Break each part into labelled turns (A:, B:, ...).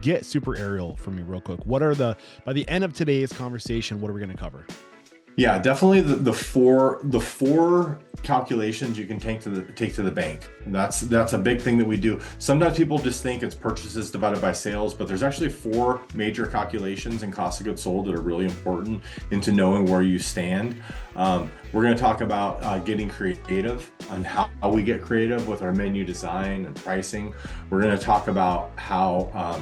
A: get super aerial for me real quick. By the end of today's conversation, what are we going to cover?
B: Yeah, definitely the four calculations you can take to the bank. That's a big thing that we do. Sometimes people just think it's purchases divided by sales, but there's actually four major calculations in cost of goods sold that are really important into knowing where you stand. We're going to talk about getting creative on how we get creative with our menu design and pricing. We're going to talk about how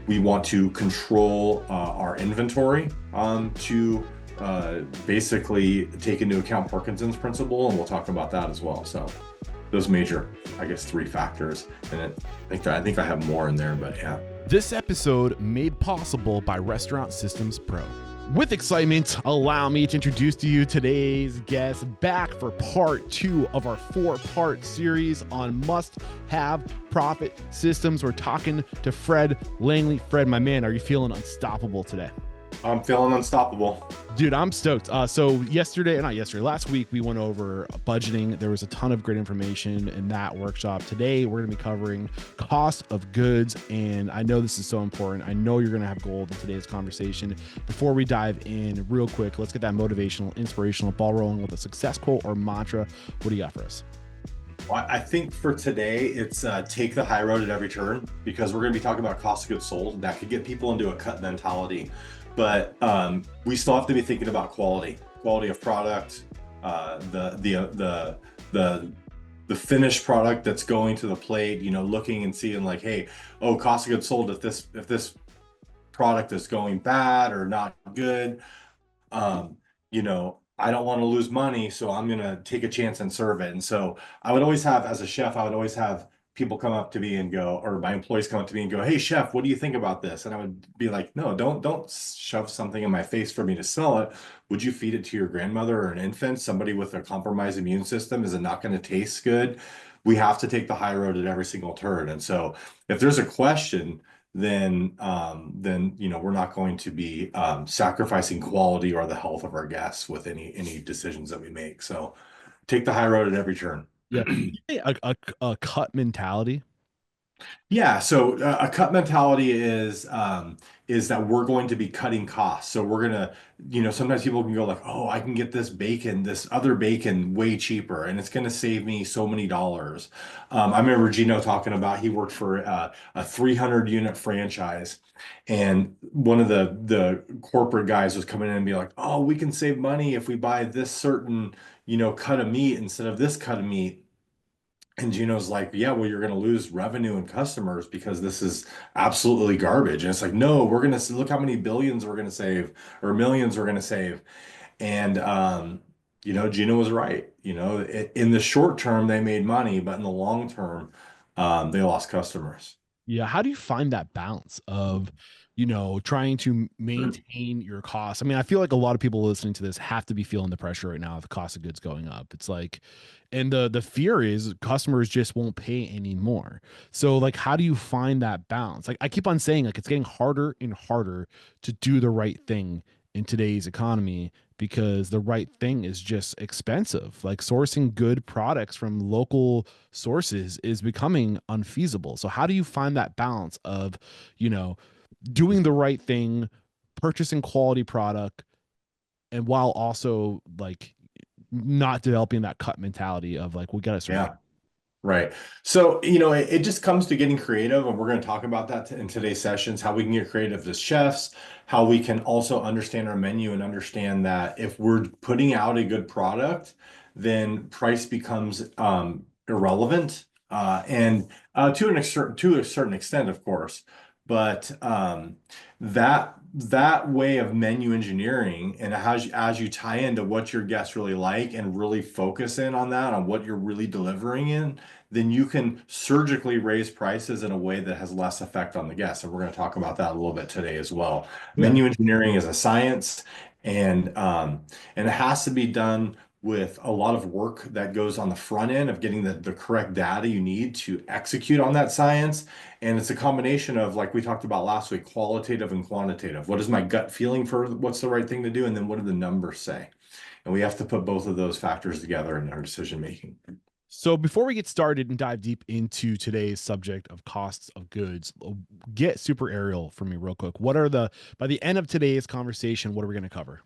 B: we want to control our inventory to basically take into account Parkinson's principle, and we'll talk about that as well. So those major, I guess, three factors. And I think I have more in there, but yeah.
A: This episode made possible by Restaurant Systems Pro. With excitement, allow me to introduce to you today's guest back for part 2 of our 4-part series on must-have profit systems. We're talking to Fred Langley. Fred, my man, are you feeling unstoppable today?
B: I'm feeling unstoppable.
A: Dude, I'm stoked. So last week we went over budgeting. There was a ton of great information in that workshop. Today, we're going to be covering cost of goods. And I know this is so important. I know you're going to have gold in today's conversation. Before we dive in real quick, let's get that motivational, inspirational ball rolling with a success quote or mantra. What do you got for us?
B: Well, I think for today, it's take the high road at every turn, because we're going to be talking about cost of goods sold. That could get people into a cut mentality. But we still have to be thinking about quality of product, the finished product that's going to the plate. Looking and seeing like, hey, cost of goods sold. If this product is going bad or not good, I don't want to lose money, so I'm gonna take a chance and serve it. And so I would always have, as a chef, people come up to me and go, or my employees come up to me and go, "Hey chef, what do you think about this?" And I would be like, "No, don't shove something in my face for me to sell it. Would you feed it to your grandmother or an infant? Somebody with a compromised immune system? Is it not going to taste good?" We have to take the high road at every single turn. And so if there's a question, then we're not going to be sacrificing quality or the health of our guests with any decisions that we make. So take the high road at every turn.
A: Yeah. A cut mentality.
B: Yeah, so a cut mentality is that we're going to be cutting costs. So we're gonna, sometimes people can go like, "Oh, I can get this other bacon way cheaper, and it's gonna save me so many dollars." I remember Gino talking about he worked for a 300 unit franchise, and one of the corporate guys was coming in and be like, "Oh, we can save money if we buy this certain, cut of meat instead of this cut of meat." And Gino's like, "Yeah, well, you're going to lose revenue and customers because this is absolutely garbage." And it's like, "No, we're going to look how many billions we're going to save or millions we're going to save." And, Gino was right. In the short term, they made money, but in the long term, they lost customers.
A: Yeah. How do you find that balance of, trying to maintain your costs? I mean, I feel like a lot of people listening to this have to be feeling the pressure right now of the cost of goods going up. It's like, and the fear is customers just won't pay anymore. So like, how do you find that balance? Like I keep on saying, like, it's getting harder and harder to do the right thing in today's economy because the right thing is just expensive. Like sourcing good products from local sources is becoming unfeasible. So how do you find that balance of, you know, doing the right thing, purchasing quality product, and while also like not developing that cut mentality of like, we got to survive?
B: Yeah. Right. So, it just comes to getting creative, and we're going to talk about that in today's sessions, how we can get creative as chefs, how we can also understand our menu and understand that if we're putting out a good product, then price becomes irrelevant, and to a certain extent, of course. But that way of menu engineering, and as you tie into what your guests really like and really focus in on that, on what you're really delivering in, then you can surgically raise prices in a way that has less effect on the guests. And we're going to talk about that a little bit today as well.
A: Yeah.
B: Menu engineering is a science, and it has to be done with a lot of work that goes on the front end of getting the correct data you need to execute on that science. And it's a combination of, like we talked about last week, qualitative and quantitative. What is my gut feeling for what's the right thing to do? And then what do the numbers say? And we have to put both of those factors together in our decision making.
A: So before we get started and dive deep into today's subject of costs of goods, get super aerial for me real quick. What are the by the end of today's conversation, what are we going to cover?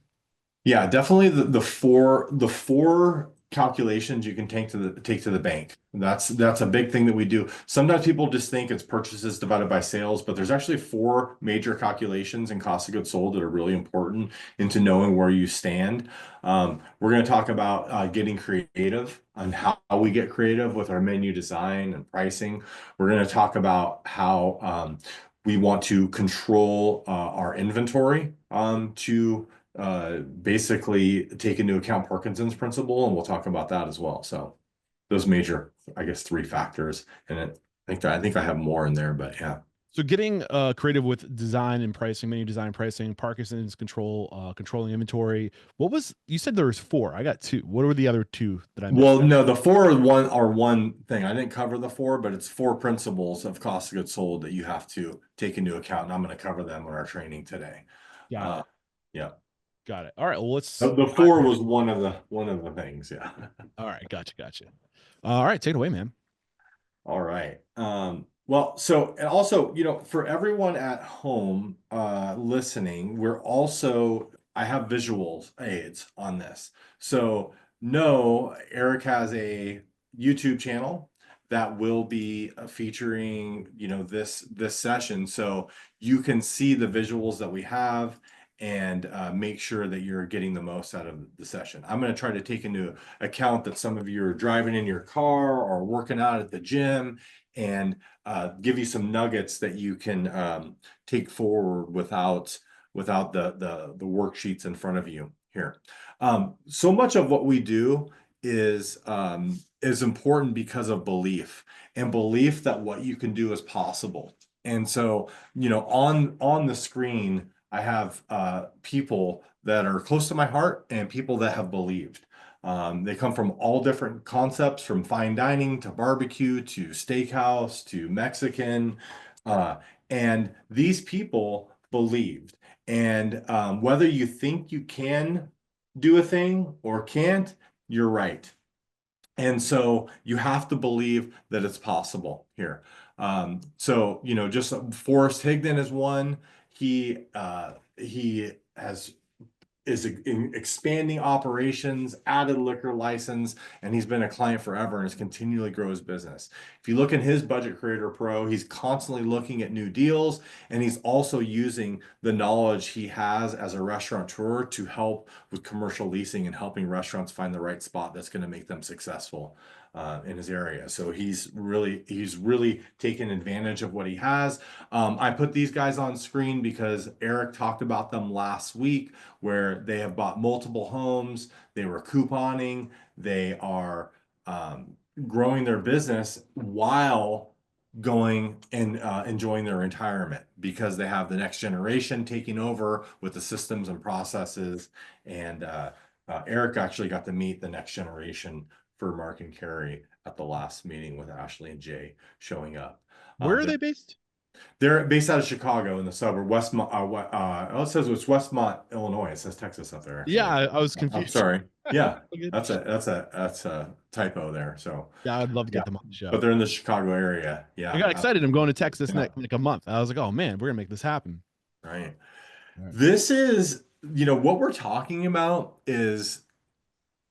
B: Yeah, definitely the four calculations you can take to the bank. That's a big thing that we do. Sometimes people just think it's purchases divided by sales, but there's actually four major calculations in cost of goods sold that are really important into knowing where you stand. We're going to talk about getting creative on how we get creative with our menu design and pricing. We're going to talk about how we want to control our inventory to basically take into account Parkinson's principle, and we'll talk about that as well. So those major, I guess, three factors. And I think I have more in there, but yeah.
A: So getting creative with design and pricing, menu design, pricing, Parkinson's control, controlling inventory. What was you said there was four? I got two. What were the other two that I missed?
B: Well, no, the four are one thing. I didn't cover the four, but it's four principles of cost of goods sold that you have to take into account, and I'm going to cover them in our training today.
A: Got
B: Uh,
A: it.
B: yeah,
A: Got it. All right. Well,
B: the,
A: let's
B: the
A: dive
B: four
A: right
B: was
A: in.
B: one of the things. Yeah.
A: All right. Gotcha. Gotcha. All right. Take it away, man.
B: All right. Well, so and also, for everyone at home listening, I have visuals aids on this. So no, Eric has a YouTube channel that will be featuring, this session. So you can see the visuals that we have and make sure that you're getting the most out of the session. I'm going to try to take into account that some of you are driving in your car or working out at the gym and give you some nuggets that you can take forward without the worksheets in front of you here. So much of what we do is important because of belief and belief that what you can do is possible. And so, on the screen, I have people that are close to my heart and people that have believed. They come from all different concepts, from fine dining to barbecue to steakhouse to Mexican. Uh, and these people believed. And whether you think you can do a thing or can't, you're right. And so you have to believe that it's possible here. So, just Forrest Higdon is one. He is expanding operations, added liquor license, and he's been a client forever and has continually grown his business. If you look in his Budget Creator Pro, he's constantly looking at new deals, and he's also using the knowledge he has as a restaurateur to help with commercial leasing and helping restaurants find the right spot that's going to make them successful in his area. So he's really taken advantage of what he has. I put these guys on screen because Eric talked about them last week, where they have bought multiple homes, they were couponing, they are growing their business while going and enjoying their retirement because they have the next generation taking over with the systems and processes. And Eric actually got to meet the next generation for Mark and Carrie at the last meeting with Ashley and Jay showing up.
A: Where are
B: They're
A: they based?
B: they're based out of Chicago in the suburb Westmont. Oh, it says it's Westmont, Illinois. It says Texas up there,
A: Yeah,
B: actually.
A: I was
B: I'm
A: confused.
B: sorry. Yeah,
A: Okay.
B: that's a typo there. So
A: Yeah, I'd love to
B: yeah,
A: get them on the
B: but
A: show.
B: they're in the Chicago area.
A: I
B: Yeah,
A: got excited. I'm going to Texas
B: yeah,
A: next like a month. I was like, oh man, we're gonna make this happen.
B: right.
A: All right.
B: This is, what we're talking about is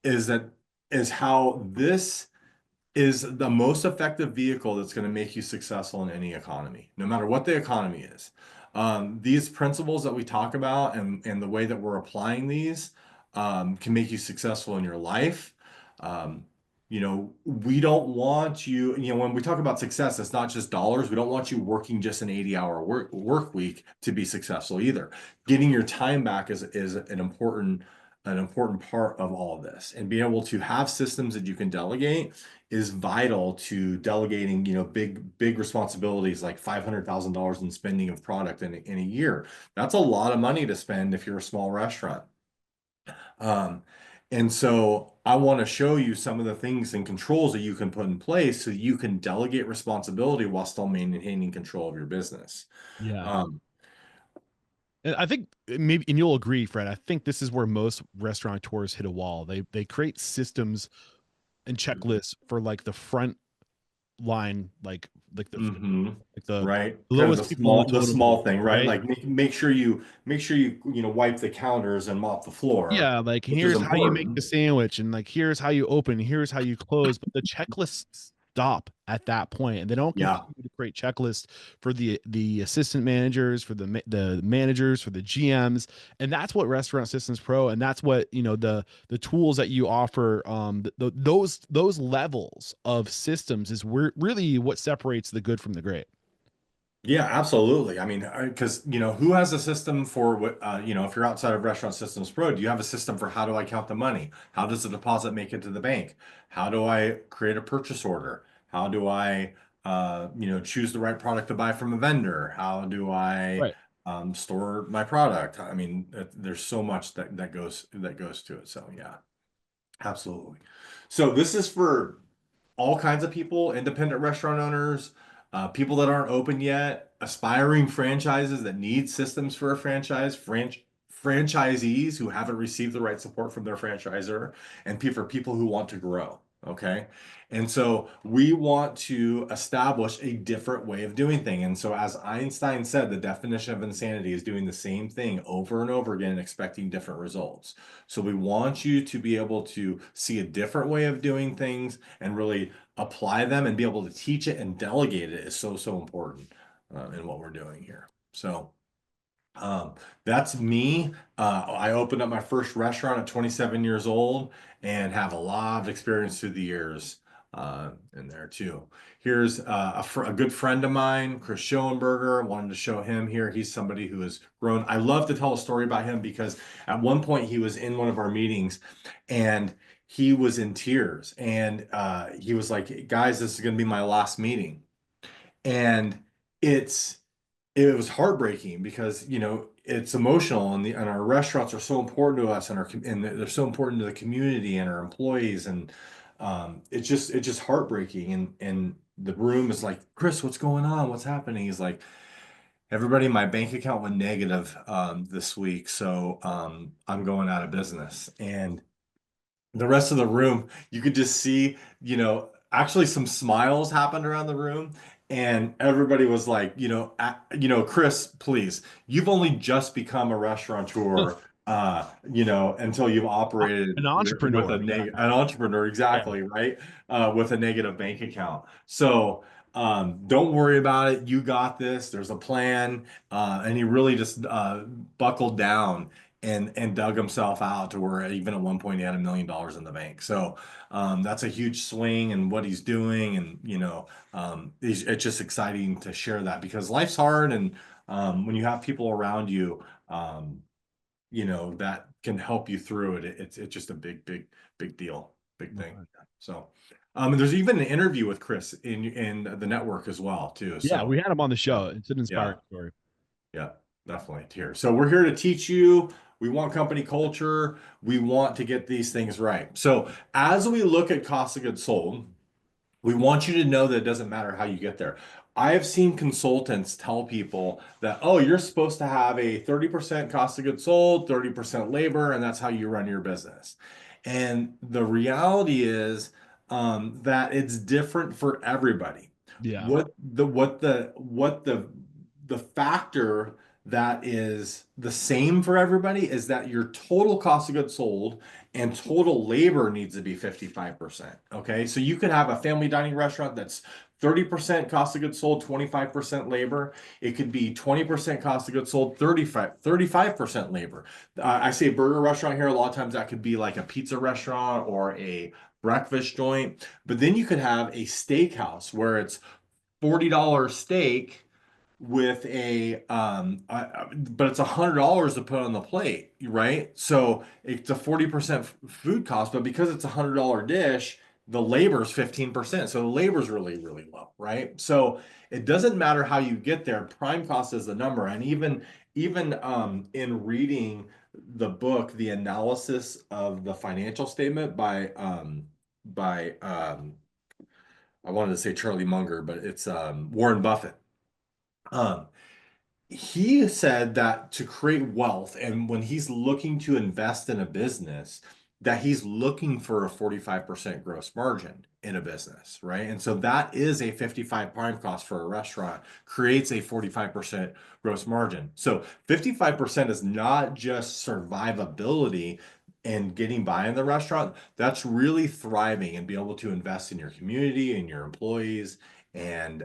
B: that is how this is the most effective vehicle that's going to make you successful in any economy, no matter what the economy is. These principles that we talk about and the way that we're applying these can make you successful in your life. Um, we don't want you, when we talk about success, it's not just dollars. We don't want you working just an 80-hour work week to be successful either. Getting your time back is an important part of all of this, and being able to have systems that you can delegate is vital to delegating, big responsibilities like $500,000 in spending of product in a year. That's a lot of money to spend if you're a small restaurant. Um, and so I want to show you some of the things and controls that you can put in place so you can delegate responsibility while still maintaining control of your business.
A: Yeah.
B: Um,
A: And I think maybe, and you'll agree, Fred. I think this is where most restaurateurs hit a wall. They create systems and checklists for like the front line,
B: Mm-hmm.
A: like the
B: Right. Kind of
A: lowest people on the
B: the
A: totem pole,
B: small thing, right?
A: right?
B: Like make sure you know, wipe the counters and mop the floor,
A: Yeah, like
B: which is
A: here's how you make the
B: important.
A: sandwich, and like here's how you open, here's how you close. But the checklists stop at that point, and they don't
B: Yeah.
A: continue to create checklists for the assistant managers, for the managers, for the GMs, and that's what Restaurant Systems Pro, and that's what the tools that you offer. Those levels of systems is really what separates the good from the great.
B: Yeah, absolutely. I mean, because you know, who has a system for what, you know, if you're outside of Restaurant Systems Pro, do you have a system for how do I count the money? How does the deposit make it to the bank? How do I create a purchase order? How do I, you know, choose the right product to buy from a vendor? How do I
A: Right.
B: store my product? I mean, there's so much that goes to it. So yeah, absolutely. So this is for all kinds of people, independent restaurant owners, people that aren't open yet, aspiring franchises that need systems for a franchisees who haven't received the right support from their franchisor, and for people who want to grow. Okay. And so we want to establish a different way of doing things. And so, as Einstein said, the definition of insanity is doing the same thing over and over again and expecting different results. So, we want you to be able to see a different way of doing things and really apply them and be able to teach it and delegate it is so important in what we're doing here. So um, that's me. I opened up my first restaurant at 27 years old and have a lot of experience through the years in there too. Here's a good friend of mine, Chris Schoenberger. I wanted to show him here. He's somebody who has grown. I love to tell a story about him because at one point he was in one of our meetings and he was in tears and he was like, guys, this is going to be my last meeting. And it's it was heartbreaking because you know it's emotional and our restaurants are so important to us and they're so important to the community and our employees and it's just heartbreaking and the room is like, Chris, what's going on, what's happening? He's like, everybody, my bank account went negative this week, so I'm going out of business. And the rest of the room, you could just see, you know, actually some smiles happened around the room, and everybody was like, you know, Chris, please, you've only just become a restaurateur, you know, until you've
A: An
B: operated with
A: entrepreneur. Yeah.
B: an entrepreneur,
A: Yeah.
B: exactly, right? With a negative bank account. So, don't worry about it. You got this. There's a plan. And he really just buckled down and dug himself out to where even at one point he had $1 million in the bank. So that's a huge swing in what he's doing, and you know, it's just exciting to share that because life's hard, and when you have people around you, you know, that can help you through it, it's just a big deal, big thing. So. And there's even an interview with Chris in the network as well too.
A: Yeah, we
B: So
A: had him on the
B: yeah,
A: show. It's an
B: yeah.
A: inspiring story.
B: Yeah, definitely here. So we're here to teach you. We want company culture. We want to get these things right. So as we look at cost of goods sold, we want you to know that it doesn't matter how you get there. I have seen consultants tell people that, oh, you're supposed to have a 30% cost of goods sold, 30% labor, and that's how you run your business. And the reality is that it's different for everybody.
A: Yeah.
B: What the factor that is the same for everybody is that your total cost of goods sold and total labor needs to be 55%. Okay. So you could have a family dining restaurant that's 30% cost of goods sold, 25% labor. It could be 20% cost of goods sold, 35% labor. I say burger restaurant here. A lot of times that could be like a pizza restaurant or a breakfast joint. But then you could have a steakhouse where it's $40 steak with but it's $100 to put on the plate, right? So it's a 40% food cost, but because it's $100 dish, the labor is 15%. So the labor is really low, right? So it doesn't matter how you get there. Prime cost is the number. And even in reading the book, The Analysis of the Financial Statement by I wanted to say Charlie Munger, but it's Warren Buffett. Um, he said that to create wealth and when he's looking to invest in a business, that he's looking for a 45% gross margin in a business, right? And so that is a 55 prime cost for a restaurant, creates a 45% gross margin. So 55% is not just survivability and getting by in the restaurant. That's really thriving and be able to invest in your community and your employees and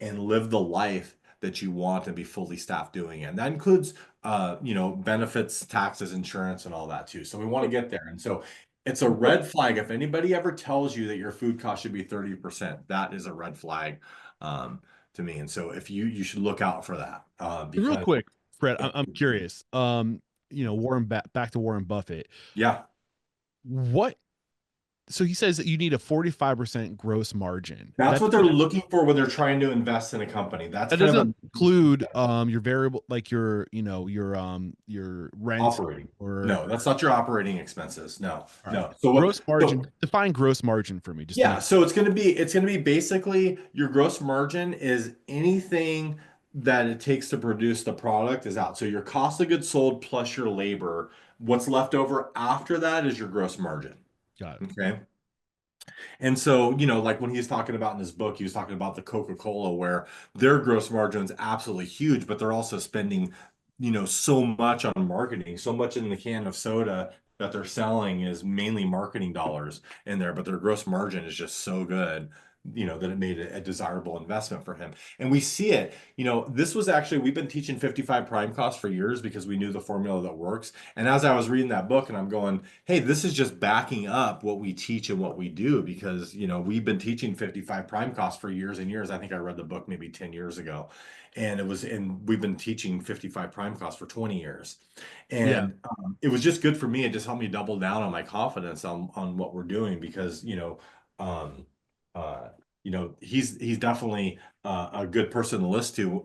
B: live the life that you want and be fully staffed doing it. And that includes benefits, taxes, insurance, and all that too. So we want to get there. And so it's a red flag. If anybody ever tells you that your food cost should be 30%, that is a red flag to me. And so if you should look out for that
A: Real
B: because
A: quick, Fred, I'm curious. Back to Warren Buffett.
B: yeah,
A: What so he says that you need a 45% gross margin.
B: that's what they're looking for when they're trying to invest in a company. That's
A: That
B: kind of
A: doesn't
B: a
A: include your variable, like your rent
B: operating.
A: or
B: No, that's not your operating expenses. No,
A: all right.
B: no. So what?
A: Gross margin, define gross margin for me, just to
B: Yeah,
A: make
B: so it's gonna be basically your gross margin is anything that it takes to produce the product is out. So your cost of goods sold plus your labor. What's left over after that is your gross margin.
A: got it.
B: Okay. And so, like when he was talking about in his book, he was talking about the Coca-Cola where their gross margin is absolutely huge, but they're also spending, so much on marketing, so much in the can of soda that they're selling is mainly marketing dollars in there, but their gross margin is just so good, that it made a desirable investment for him. And we see it, this was actually, we've been teaching 55 prime cost for years because we knew the formula that works. And as I was reading that book and I'm going, hey, this is just backing up what we teach and what we do because, we've been teaching 55 prime cost for years and years. I think I read the book maybe 10 years ago. And we've been teaching 55 prime cost for 20 years.
A: Yeah.
B: And it was just good for me. It just helped me double down on my confidence on what we're doing because, um, uh, he's definitely a good person to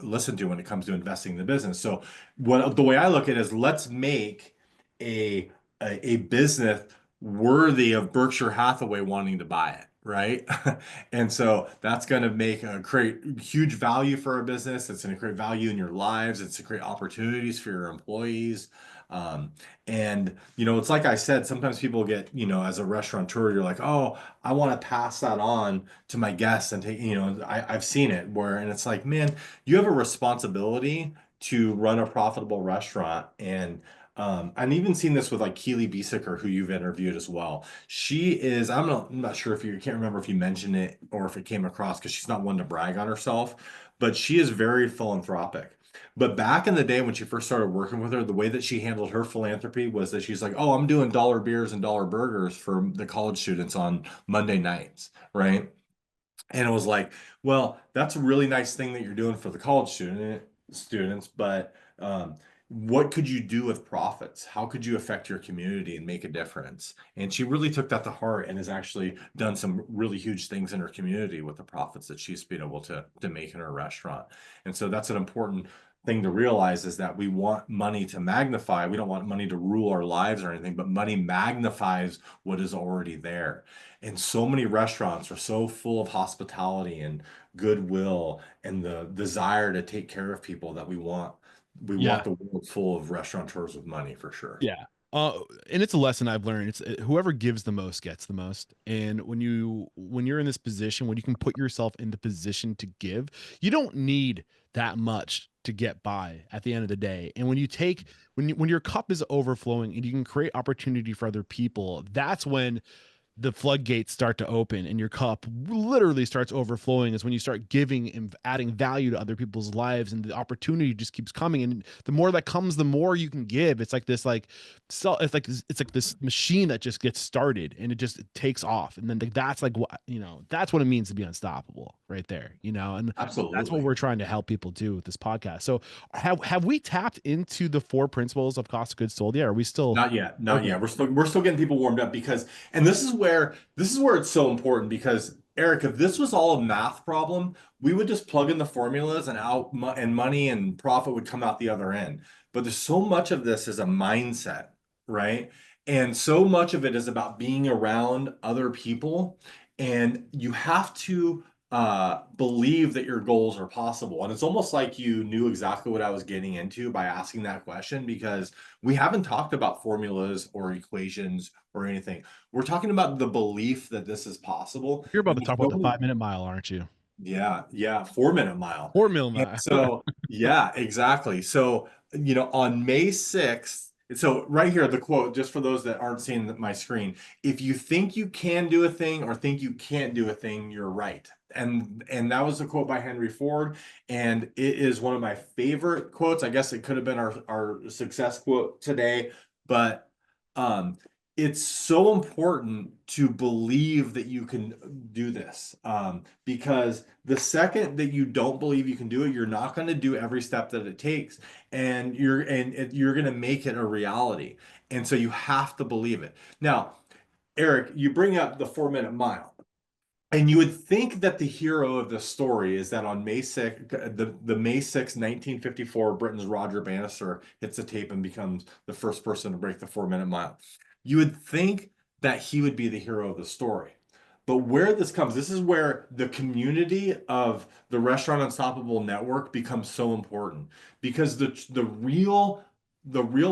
B: listen to when it comes to investing in the business. So the way I look at it is let's make a a business worthy of Berkshire Hathaway wanting to buy it, right? And so that's going to create huge value for a business. It's going to create value in your lives. It's to create opportunities for your employees. Um, and it's like I said, sometimes people get, as a restaurateur, you're like, oh, I want to pass that on to my guests and take, I've seen it and it's like, man, you have a responsibility to run a profitable restaurant. And I've even seen this with like Keely Biesecker, who you've interviewed as well. She is, I'm not sure if you can't remember if you mentioned it or if it came across because she's not one to brag on herself, but she is very philanthropic. But back in the day when she first started working with her, the way that she handled her philanthropy was that she's like, oh, I'm doing dollar beers and dollar burgers for the college students on Monday nights, right? And it was like, well, that's a really nice thing that you're doing for the college students, but what could you do with profits? How could you affect your community and make a difference? And she really took that to heart and has actually done some really huge things in her community with the profits that she's been able to make in her restaurant. And so that's an important thing to realize is that we want money to magnify. We don't want money to rule our lives or anything, but money magnifies what is already there. And so many restaurants are so full of hospitality and goodwill and the desire to take care of people that we want
A: Yeah.
B: the world full of restaurateurs with money for sure.
A: Yeah. And it's a lesson I've learned. It's whoever gives the most gets the most. And when you're in this position, when you can put yourself in the position to give, you don't need that much to get by at the end of the day. And when your cup is overflowing and you can create opportunity for other people, that's when the floodgates start to open and your cup literally starts overflowing is when you start giving and adding value to other people's lives and the opportunity just keeps coming, and the more that comes the more you can give. It's like this it's like this machine that just gets started and it just takes off, and then that's like what that's what it means to be unstoppable right there, and that's what
B: Absolutely.
A: we're trying to help people do with this podcast. So have we tapped into the four principles of cost of goods sold? Yeah, are we still
B: Not yet. Not
A: okay?
B: yet. We're still getting people warmed up because, and this is where it's so important because Eric, if this was all a math problem, we would just plug in the formulas and and money and profit would come out the other end. But there's so much of this is a mindset, right? And so much of it is about being around other people, and you have to believe that your goals are possible. And it's almost like you knew exactly what I was getting into by asking that question, because we haven't talked about formulas or equations or anything. We're talking about the belief that this is possible.
A: You're about
B: And
A: to
B: there's
A: talk about
B: so
A: the
B: many
A: 5 minute mile, aren't you?
B: yeah, yeah, 4 minute mile.
A: 4 mil
B: And
A: mile.
B: so, yeah, exactly. So, on May 6th, so right here, the quote, just for those that aren't seeing my screen, if you think you can do a thing or think you can't do a thing, you're right. And that was a quote by Henry Ford, and it is one of my favorite quotes. I guess it could have been our success quote today, but um it's so important to believe that you can do this, because the second that you don't believe you can do it, you're not going to do every step that it takes, and you're going to make it a reality. And so you have to believe it. Now, Eric, you bring up the 4 minute mile. And you would think that the hero of the story is that on May 6th, the May 6th, 1954, Britain's Roger Bannister hits the tape and becomes the first person to break the 4 minute mile. You would think that he would be the hero of the story. But where this comes, this is where the community of the Restaurant Unstoppable Network becomes so important, because the real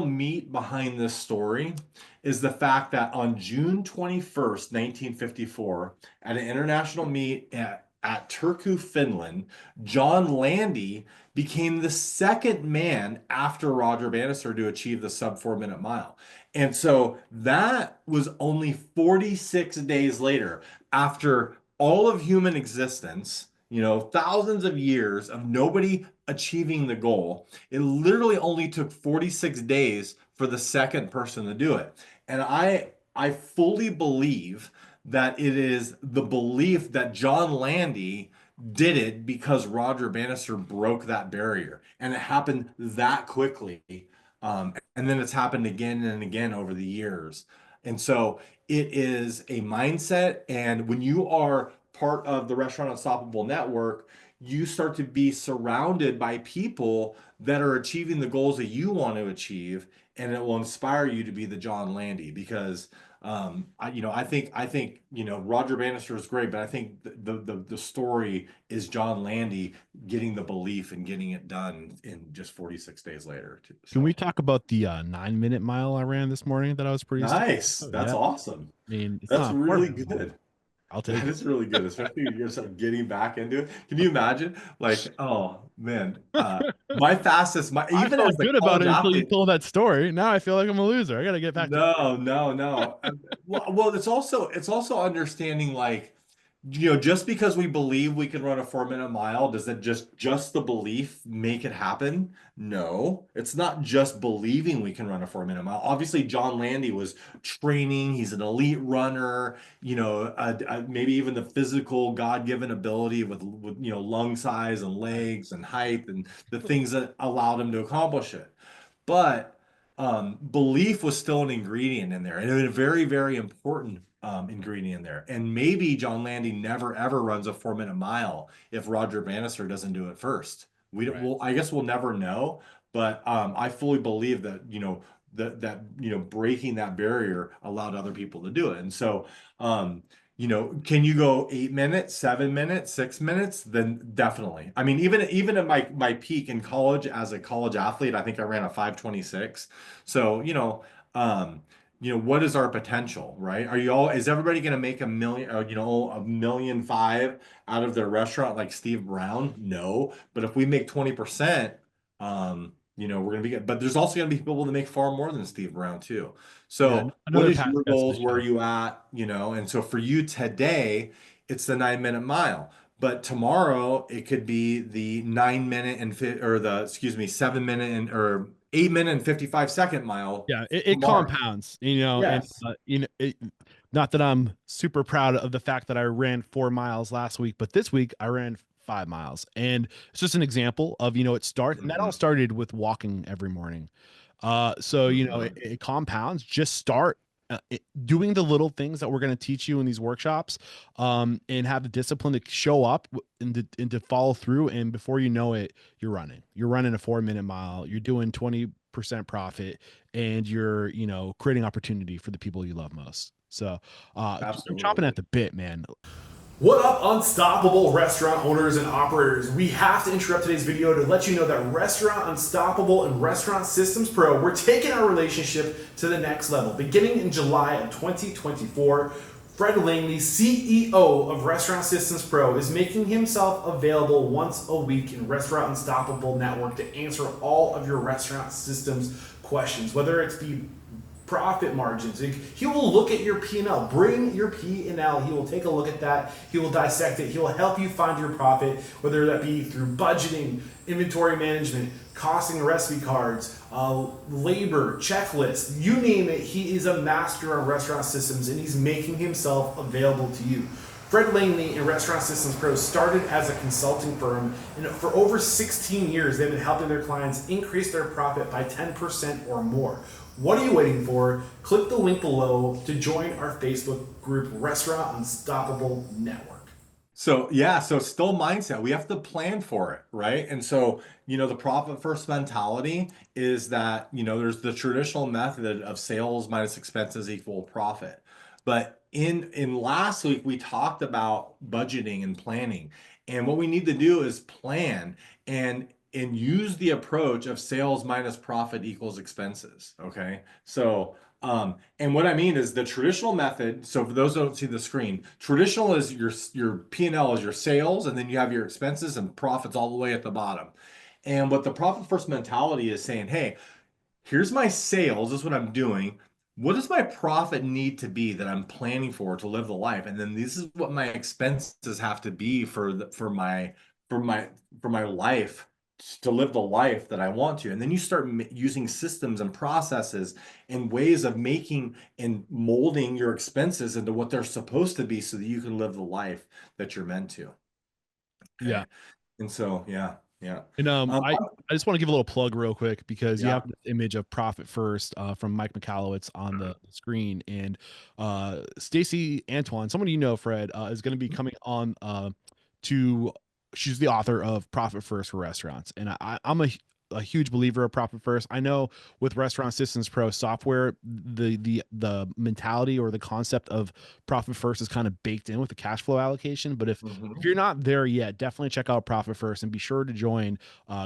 B: meat behind this story is the fact that on June 21st, 1954, at an international meet at Turku, Finland, John Landy became the second man after Roger Bannister to achieve the sub 4 minute mile. And so that was only 46 days later, after all of human existence, thousands of years of nobody achieving the goal. It literally only took 46 days for the second person to do it. And I fully believe that it is the belief that John Landy did it because Roger Bannister broke that barrier, and it happened that quickly. And then it's happened again and again over the years. And so it is a mindset. And when you are part of the Restaurant Unstoppable Network, you start to be surrounded by people that are achieving the goals that you want to achieve, and it will inspire you to be the John Landy. Because I think Roger Bannister is great, but I think the story is John Landy getting the belief and getting it done in just 46 days later too.
A: Can we
B: So
A: talk about the 9 minute mile I ran this morning that I was pretty stoked
B: nice.
A: about?
B: That's
A: Yeah.
B: awesome.
A: I mean, it's
B: That's
A: not a 4
B: really
A: minute mile.
B: good.
A: I'll
B: That
A: take it.
B: is really good, especially you're sort of getting back into it. Can you imagine? Like, oh man, my fastest, my
A: I
B: even as
A: felt
B: a
A: good about
B: college
A: it until you
B: athlete.
A: told that story. Now I feel like I'm a loser. I got to get back to it.
B: No, no, no. Well, it's also understanding, like, just because we believe we can run a 4 minute mile, does it just the belief make it happen? No, it's not just believing we can run a 4 minute mile. Obviously, John Landy was training. He's an elite runner. Maybe even the physical God-given ability with lung size and
A: Right.
B: legs and height and the things that allowed him to accomplish it. But belief was still an ingredient in there, and a very, very important ingredient in there. And maybe John Landy never ever runs a 4 minute mile if Roger Bannister doesn't do it first. We don't,
A: Right.
B: well, I guess we'll never know, but I fully believe that breaking that barrier allowed other people to do it. And so can you go 8 minutes, 7 minutes, 6 minutes? Then definitely. I mean, even at my peak in college as a college athlete, I think I ran a 5:26. So, what is our potential, right? Is everybody going to make a million, a 1.5 million out of their restaurant like Steve Brown? No. But if we make 20%, we're going to be good. But there's also going to be people that make far more than Steve Brown too.
A: Yeah.
B: So what
A: Another
B: is
A: past
B: your
A: guest of
B: goals?
A: the
B: Where are
A: show.
B: you at? And so for you today, it's the 9 minute mile. But tomorrow it could be the 9 minute or the, excuse me, 7 minute or 8 minute and 55 second mile
A: Yeah, it
B: tomorrow.
A: compounds, and
B: Yes.
A: not that I'm super proud of the fact that I ran 4 miles last week, but this week I ran 5 miles, and it's just an example of and that all
B: Mhm.
A: started with walking every morning. So
B: Mhm.
A: it compounds. Just start doing the little things that we're going to teach you in these workshops, and have the discipline to show up and to follow through. And before you know it, you're running a 4 minute mile. You're doing 20% profit, and you're creating opportunity for the people you love most. So I'm chomping
B: Absolutely.
A: at the bit, man.
C: What up, unstoppable restaurant owners and operators? We have to interrupt today's video to let you know that Restaurant Unstoppable and Restaurant Systems Pro, we're taking our relationship to the next level. Beginning in July of 2024, Fred Langley, CEO of Restaurant Systems Pro, is making himself available once a week in Restaurant Unstoppable Network to answer all of your restaurant systems questions, whether it's the profit margins. He will look at your P&L. Bring your P&L. He will take a look at that. He will dissect it. He will help you find your profit, whether that be through budgeting, inventory management, costing recipe cards, labor, checklists, you name it. He is a master on restaurant systems, and he's making himself available to you. Fred Langley and Restaurant Systems Pro started as a consulting firm, and for over 16 years, they've been helping their clients increase their profit by 10% or more. What are you waiting for? Click the link below to join our Facebook group, Restaurant Unstoppable Network.
B: So yeah, so still mindset. We have to plan for it, right? And so, the profit first mentality is that, there's the traditional method of sales minus expenses equal profit. But in last week we talked about budgeting and planning. And what we need to do is plan and use the approach of sales minus profit equals expenses. Okay. So and what I mean is the traditional method. So for those who don't see the screen, traditional is your P&L is your sales, and then you have your expenses and profits all the way at the bottom. And what the profit first mentality is saying, hey, here's my sales, this is what I'm doing. What does my profit need to be that I'm planning for to live the life? And then this is what my expenses have to be for my life to live the life that I want to. And then you start using systems and processes and ways of making and molding your expenses into what they're supposed to be so that you can live the life that you're meant to. Okay.
A: Yeah.
B: And so, yeah.
A: And
B: Um,
A: I just want to give a little plug real quick because you
B: yeah.
A: have this image of Profit First from Mike McAllowitz on the screen, and Stacy Antoine, someone Fred, is going to be coming on to. She's the author of Profit First for Restaurants, and I'm a huge believer of Profit First. I know with Restaurant Systems Pro software, the mentality or the concept of Profit First is kind of baked in with the cash flow allocation. But if you're not there yet, definitely check out Profit First and be sure to join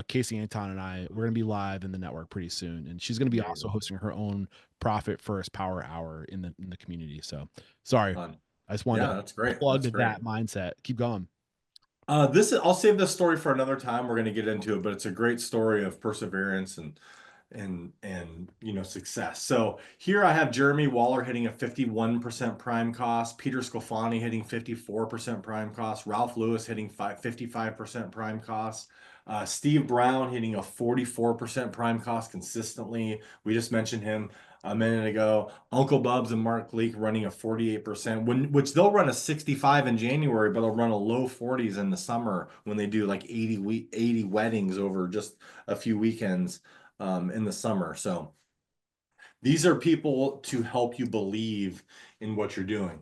A: Casey Anton and I. We're going to be live in the network pretty soon, and she's going to be also hosting her own Profit First Power Hour in the community. So sorry,
B: Fun.
A: I just wanted
B: Yeah,
A: to
B: that's great.
A: plug
B: That's great.
A: that mindset. Keep going.
B: I'll save this story for another time. We're going to get into it, but it's a great story of perseverance and success. So here I have Jeremy Waller hitting a 51% prime cost, Peter Sclafani hitting 54% prime cost, Ralph Lewis hitting 55% prime cost, Steve Brown hitting a 44% prime cost consistently. We just mentioned him a minute ago. Uncle Bubs and Mark Leake running a 48%, which they'll run a 65 in January, but they'll run a low 40s in the summer when they do like 80 weddings over just a few weekends in the summer. So these are people to help you believe in what you're doing.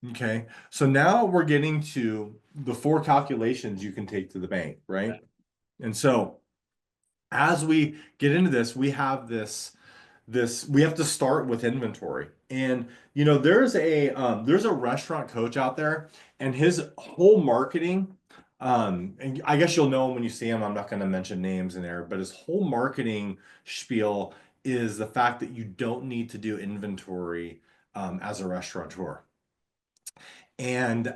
B: Okay. So now we're getting to the 4 calculations you can take to the bank, right? And so as we get into this, we have we have to start with inventory. And there's a restaurant coach out there, and his whole marketing, and I guess you'll know him when you see him. I'm not going to mention names in there, but his whole marketing spiel is the fact that you don't need to do inventory as a restaurateur. And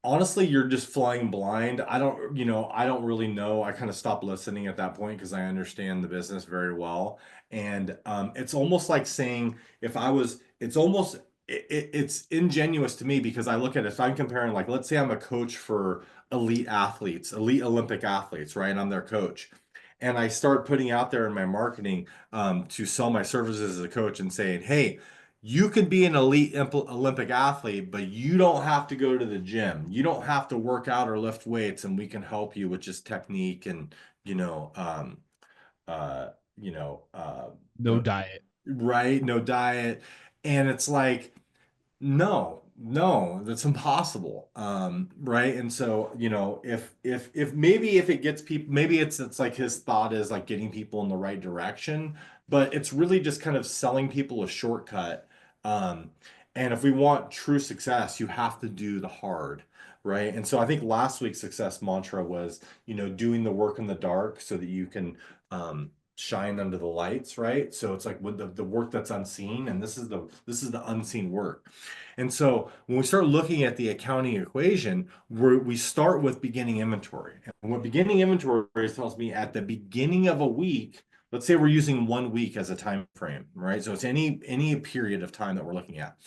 B: honestly, you're just flying blind. I don't really know. I kind of stopped listening at that point because I understand the business very well. And it's almost like saying it's ingenuous to me because I look at it. If I'm comparing, like, let's say I'm a coach for elite athletes, elite Olympic athletes, right? And I'm their coach. And I start putting out there in my marketing to sell my services as a coach and saying, hey, you could be an elite Olympic athlete, but you don't have to go to the gym. You don't have to work out or lift weights, and we can help you with just technique and uh,
A: No diet.
B: right, no diet. And it's like, no, that's impossible. Right. And so, if maybe if it gets people, maybe it's like his thought is like getting people in the right direction, but it's really just kind of selling people a shortcut. Um, And if we want true success, you have to do the hard, right? And so I think last week's success mantra was, doing the work in the dark so that you can shine under the lights, right? So it's like with the work that's unseen, and this is the unseen work. And so when we start looking at the accounting equation, we start with beginning inventory. And what beginning inventory tells me at the beginning of a week, let's say we're using 1 week as a time frame, right? So it's any period of time that we're looking at.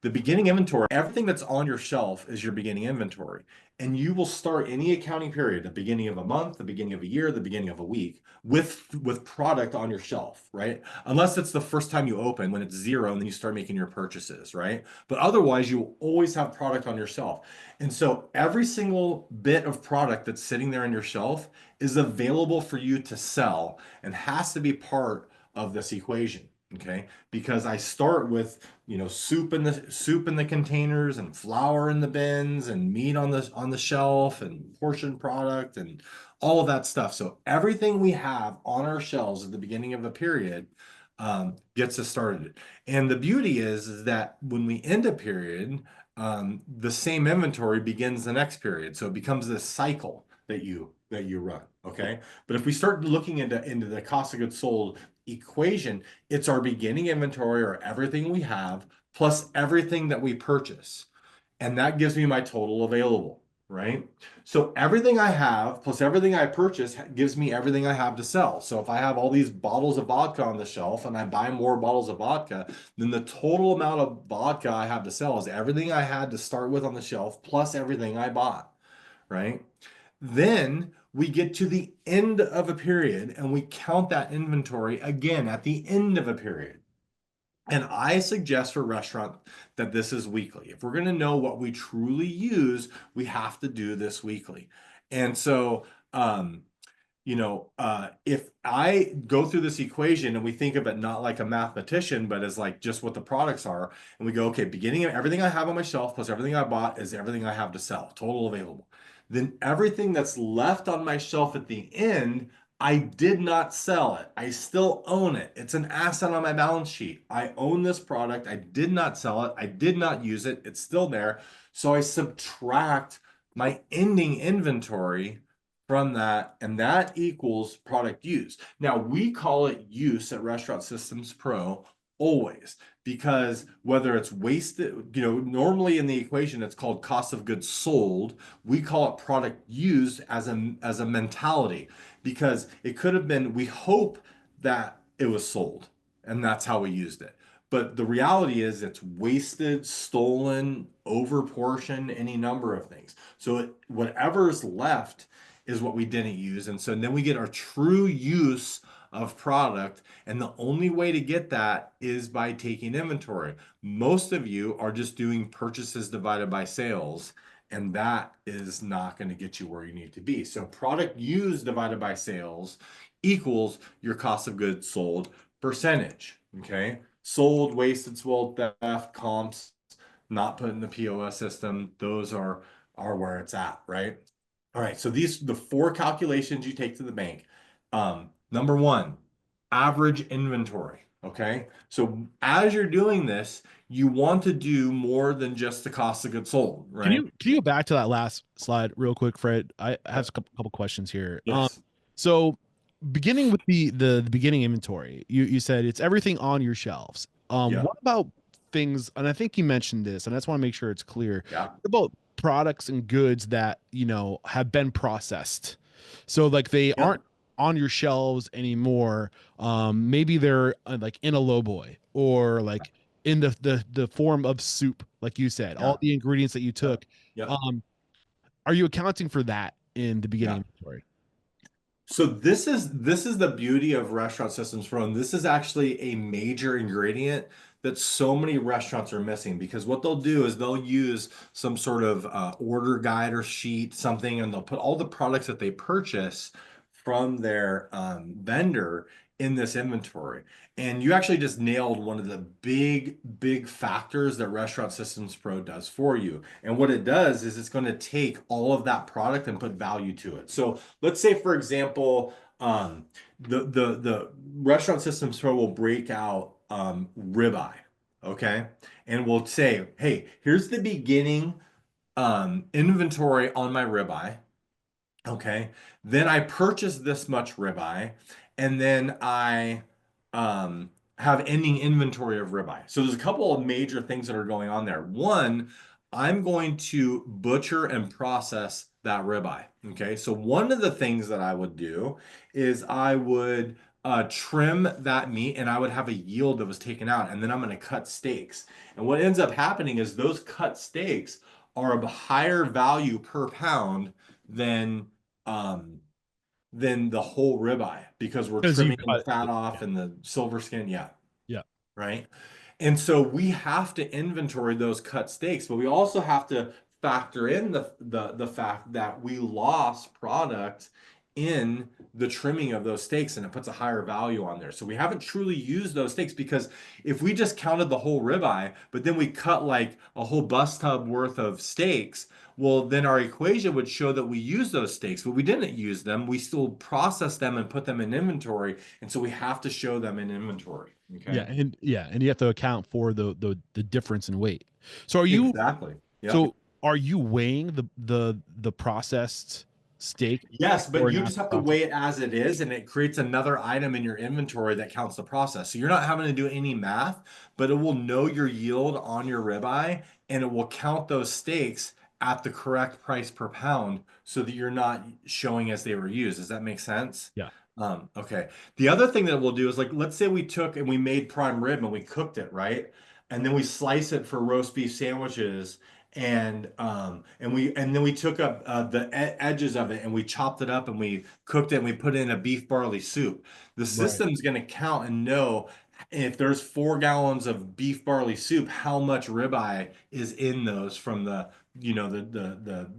B: The beginning inventory, everything that's on your shelf is your beginning inventory. And you will start any accounting period, the beginning of a month, the beginning of a year, the beginning of a week, with product on your shelf, right? Unless it's the first time you open when it's zero and then you start making your purchases, right? But otherwise, you will always have product on your shelf. And so every single bit of product that's sitting there on your shelf is available for you to sell and has to be part of this equation. Okay, because I start with soup in the containers and flour in the bins and meat on the shelf and portion product and all of that stuff. So everything we have on our shelves at the beginning of a period gets us started. And the beauty is that when we end a period, the same inventory begins the next period. So it becomes this cycle that you run. Okay, but if we start looking into the cost of goods sold equation, it's our beginning inventory or everything we have plus everything that we purchase. And that gives me my total available, right? So everything I have plus everything I purchase gives me everything I have to sell. So if I have all these bottles of vodka on the shelf and I buy more bottles of vodka, then the total amount of vodka I have to sell is everything I had to start with on the shelf plus everything I bought, right? Then we get to the end of a period and we count that inventory again at the end of a period. And I suggest for restaurant that this is weekly. If we're going to know what we truly use, we have to do this weekly. And so, if I go through this equation and we think of it not like a mathematician, but as like just what the products are, and we go, okay, beginning of everything I have on my shelf plus everything I bought is everything I have to sell, total available. Then everything that's left on my shelf at the end, I did not sell it. I still own it. It's an asset on my balance sheet. I own this product. I did not sell it. I did not use it. It's still there. So I subtract my ending inventory from that, and that equals product use. Now, we call it use at Restaurant Systems Pro always, because whether it's wasted, normally in the equation, it's called cost of goods sold. We call it product used as a mentality, because it could have been, we hope that it was sold, and that's how we used it. But the reality is it's wasted, stolen, overportioned, any number of things. So whatever's left is what we didn't use. And so then we get our true use of product. And the only way to get that is by taking inventory. Most of you are just doing purchases divided by sales, and that is not going to get you where you need to be. So product used divided by sales equals your cost of goods sold percentage. Okay. Sold, wasted, spoiled, theft, comps, not put in the POS system. Those are where it's at, right? All right, so the four calculations you take to the bank. Number one, average inventory. Okay, so as you're doing this, you want to do more than just the cost of goods sold, right?
A: Can you go back to that last slide real quick, Fred? I have a couple questions here.
B: Yes.
A: So beginning with the beginning inventory, you said it's everything on your shelves.
B: Yeah.
A: What about things, and I think you mentioned this, and I just want to make sure it's clear.
B: Yeah.
A: What about products and goods that have been processed, so like they aren't on your shelves anymore? Maybe they're like in a lowboy, or like in the form of soup, like you said, all the ingredients that you took.
B: Yeah.
A: Are you accounting for that in the beginning
B: Yeah.
A: inventory?
B: So this is the beauty of Restaurant Systems Pro, and this is actually a major ingredient that so many restaurants are missing, because what they'll do is they'll use some sort of order guide or sheet, something, and they'll put all the products that they purchase from their vendor in this inventory. And you actually just nailed one of the big factors that Restaurant Systems Pro does for you. And what it does is it's going to take all of that product and put value to it. So let's say, for example, the Restaurant Systems Pro will break out ribeye. Okay. And we'll say, hey, here's the beginning inventory on my ribeye. Okay. Then I purchase this much ribeye, and then I um, have ending inventory of ribeye. So there's a couple of major things that are going on there. One, I'm going to butcher and process that ribeye. Okay. So one of the things that I would do is I would trim that meat and I would have a yield that was taken out, and then I'm going to cut steaks. And what ends up happening is those cut steaks are of higher value per pound than um than the whole ribeye because we're
A: Because you
B: trimming the
A: cut
B: fat
A: it.
B: off
A: Yeah.
B: and the silver skin. Yeah,
A: Yeah.
B: right. And so we have to inventory those cut steaks, but we also have to factor in the fact that we lost product in the trimming of those steaks, and it puts a higher value on there. So we haven't truly used those steaks, because if we just counted the whole ribeye, but then we cut like a whole bus tub worth of steaks, well, then our equation would show that we use those steaks, but we didn't use them. We still process them and put them in inventory, and so we have to show them in inventory. Okay.
A: And you have to account for the difference in weight. So are you
B: Exactly. Yep.
A: so are you weighing the processed steak
B: Yes, but
A: or
B: you
A: not
B: just have to
A: processed?
B: weigh it as it is, and it creates another item in your inventory that counts the process. So you're not having to do any math, but it will know your yield on your ribeye, and it will count those steaks at the correct price per pound so that you're not showing as they were used. Does that make sense?
A: Yeah.
B: Okay. The other thing that we'll do is, like, let's say we took and we made prime rib and we cooked it, right? And then we slice it for roast beef sandwiches, and then we took up edges of it and we chopped it up and we cooked it and we put it in a beef barley soup. The
A: Right.
B: system's going to count and know if there's 4 gallons of beef barley soup, how much ribeye is in those from the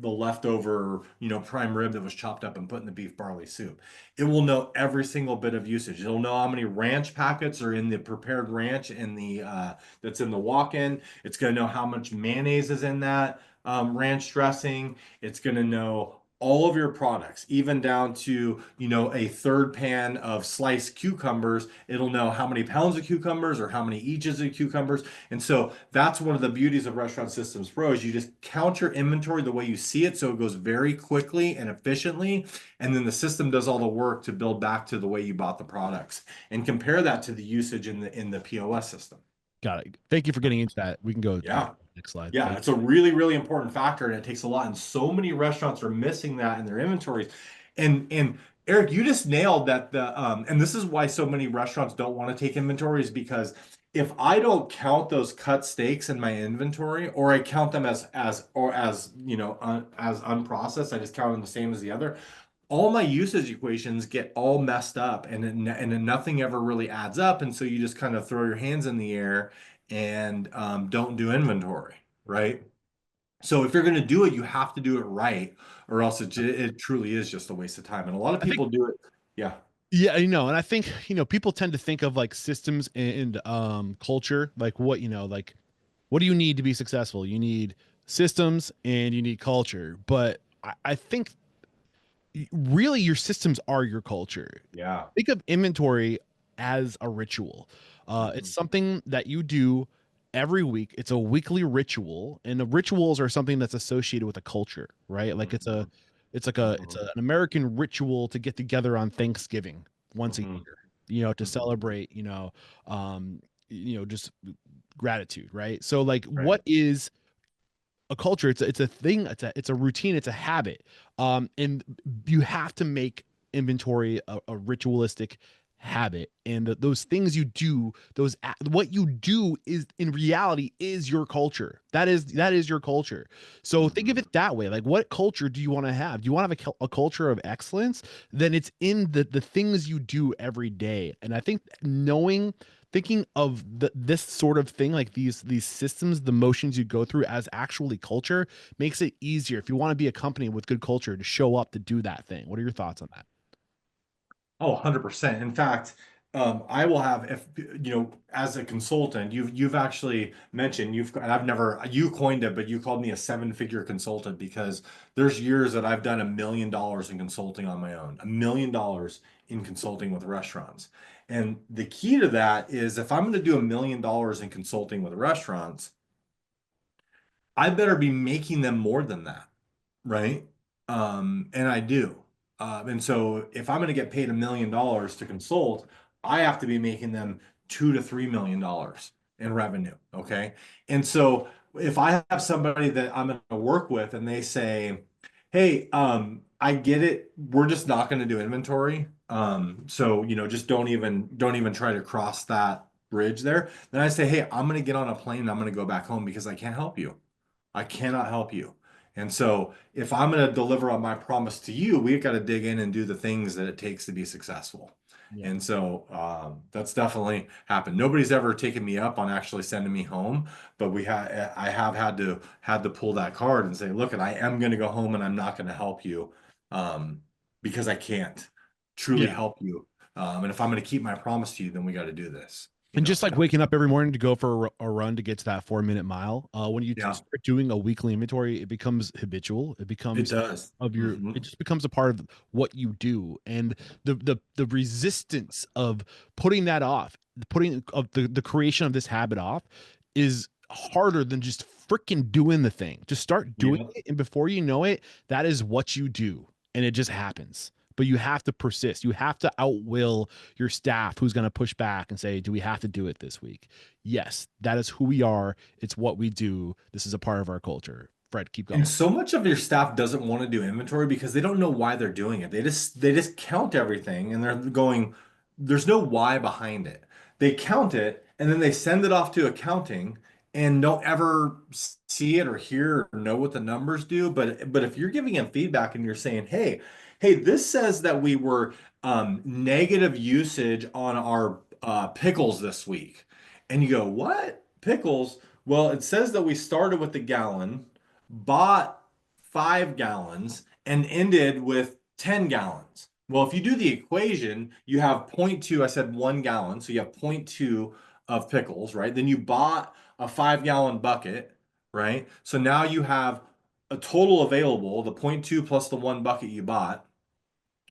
B: leftover prime rib that was chopped up and put in the beef barley soup. It will know every single bit of usage. It'll know how many ranch packets are in the prepared ranch in the that's in the walk-in. It's going to know how much mayonnaise is in that ranch dressing. It's going to know all of your products, even down to a third pan of sliced cucumbers. It'll know how many pounds of cucumbers or how many inches of cucumbers. And so that's one of the beauties of Restaurant Systems Pro, is you just count your inventory the way you see it, so it goes very quickly and efficiently, and then the system does all the work to build back to the way you bought the products, and compare that to the usage in the POS system.
A: Got it. Thank you for getting into that. We can go
B: Yeah.
A: next slide.
B: Yeah, it's a really, really important factor, and it takes a lot. And so many restaurants are missing that in their inventories. And Eric, you just nailed that. And this is why so many restaurants don't want to take inventories, because if I don't count those cut steaks in my inventory, or I count them as as unprocessed, I just count them the same as the other, all my usage equations get all messed up, and nothing ever really adds up. And so you just kind of throw your hands in the air and don't do inventory, right? So if you're going to do it, you have to do it right, or else it truly is just a waste of time. And a lot of
A: I think
B: people do it. Yeah.
A: Yeah, and I think, people tend to think of like systems and culture, like like what do you need to be successful? You need systems and you need culture. But I think really your systems are your culture.
B: Yeah.
A: Think of inventory as a ritual. It's
B: Mhm.
A: something that you do every week. It's a weekly ritual, and the rituals are something that's associated with a culture, right? Like
B: Mhm.
A: it's
B: Mhm.
A: an American ritual to get together on Thanksgiving once a
B: Mhm.
A: year, to
B: Mhm.
A: celebrate, just gratitude, right? So like,
B: Right.
A: what is a culture? It's a thing, it's a routine, it's a habit. And you have to make inventory a ritualistic habit, and those things you do, what you do is in reality is your culture. That is your culture. So think of
B: Mhm.
A: it that way. Like, what culture do you want to have? Do you want to have a culture of excellence? Then it's in the things you do every day. And I think thinking of this sort of thing, like these systems, the motions you go through as actually culture, makes it easier if you want to be a company with good culture to show up to do that thing. What are your thoughts on that?
B: Oh, 100%. In fact, I will have, if as a consultant, you've actually mentioned, and I've never, you coined it, but you called me a 7-figure consultant, because there's years that I've done $1 million in consulting on my own, $1 million in consulting with restaurants. And the key to that is if I'm going to do $1 million in consulting with restaurants, I better be making them more than that, right? And I do. And so if I'm going to get paid $1 million to consult, I have to be making them $2 to $3 million in revenue. Okay. And so if I have somebody that I'm going to work with and they say, hey, I get it. We're just not going to do inventory. So, just don't even try to cross that bridge there. Then I say, hey, I'm going to get on a plane and I'm going to go back home because I can't help you. I cannot help you. And so if I'm going to deliver on my promise to you, we've got to dig in and do the things that it takes to be successful.
A: Yeah.
B: And so that's definitely happened. Nobody's ever taken me up on actually sending me home, but I have had to pull that card and say, look, I am going to go home and I'm not going to help you because I can't truly
A: Yeah.
B: help you. And if I'm going to keep my promise to you, then we got to do this.
A: And just like waking up every morning to go for a run to get to that 4 minute mile, when you
B: Yeah,
A: start doing a weekly inventory, it becomes habitual. It
B: it
A: becomes
B: does.
A: of your,
B: Mhm.
A: it just becomes a part of what you do. And the resistance of putting that off, putting of the creation of this habit off is harder than just freaking doing the thing. Just start doing
B: Yeah.
A: it. And before you know it, that is what you do. And it just happens. But you have to persist. You have to outwill your staff who's going to push back and say, do we have to do it this week? Yes, that is who we are. It's what we do. This is a part of our culture. Fred, keep
B: And
A: going.
B: so much of your staff doesn't want to do inventory because they don't know why they're doing it. They just count everything and they're going, there's no why behind it. They count it and then they send it off to accounting and don't ever see it or hear or know what the numbers do. But if you're giving them feedback and you're saying, hey, this says that we were negative usage on our pickles this week. And you go, what? Pickles? Well, it says that we started with the gallon, bought 5 gallons, and ended with 10 gallons. Well, if you do the equation, you have zero point 0.2, I said 1 gallon, so you have 0.2 of pickles, right? Then you bought a 5 gallon bucket, right? So now you have a total available, the zero point 0.2 plus the one bucket you bought.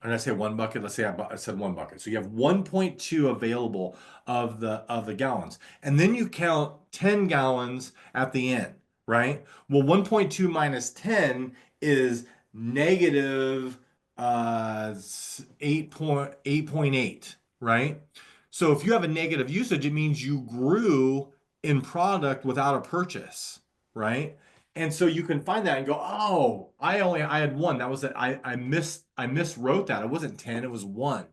B: And I say one bucket, let's say I said one bucket. So you have 1.2 available of the gallons. And then you count 10 gallons at the end, right? Well, 1.2 minus 10 is negative 8.8, right? So if you have a negative usage, it means you grew in product without a purchase, right? And so you can find that and go, oh, I had one. That was it. I miswrote that. It wasn't 10, it was one,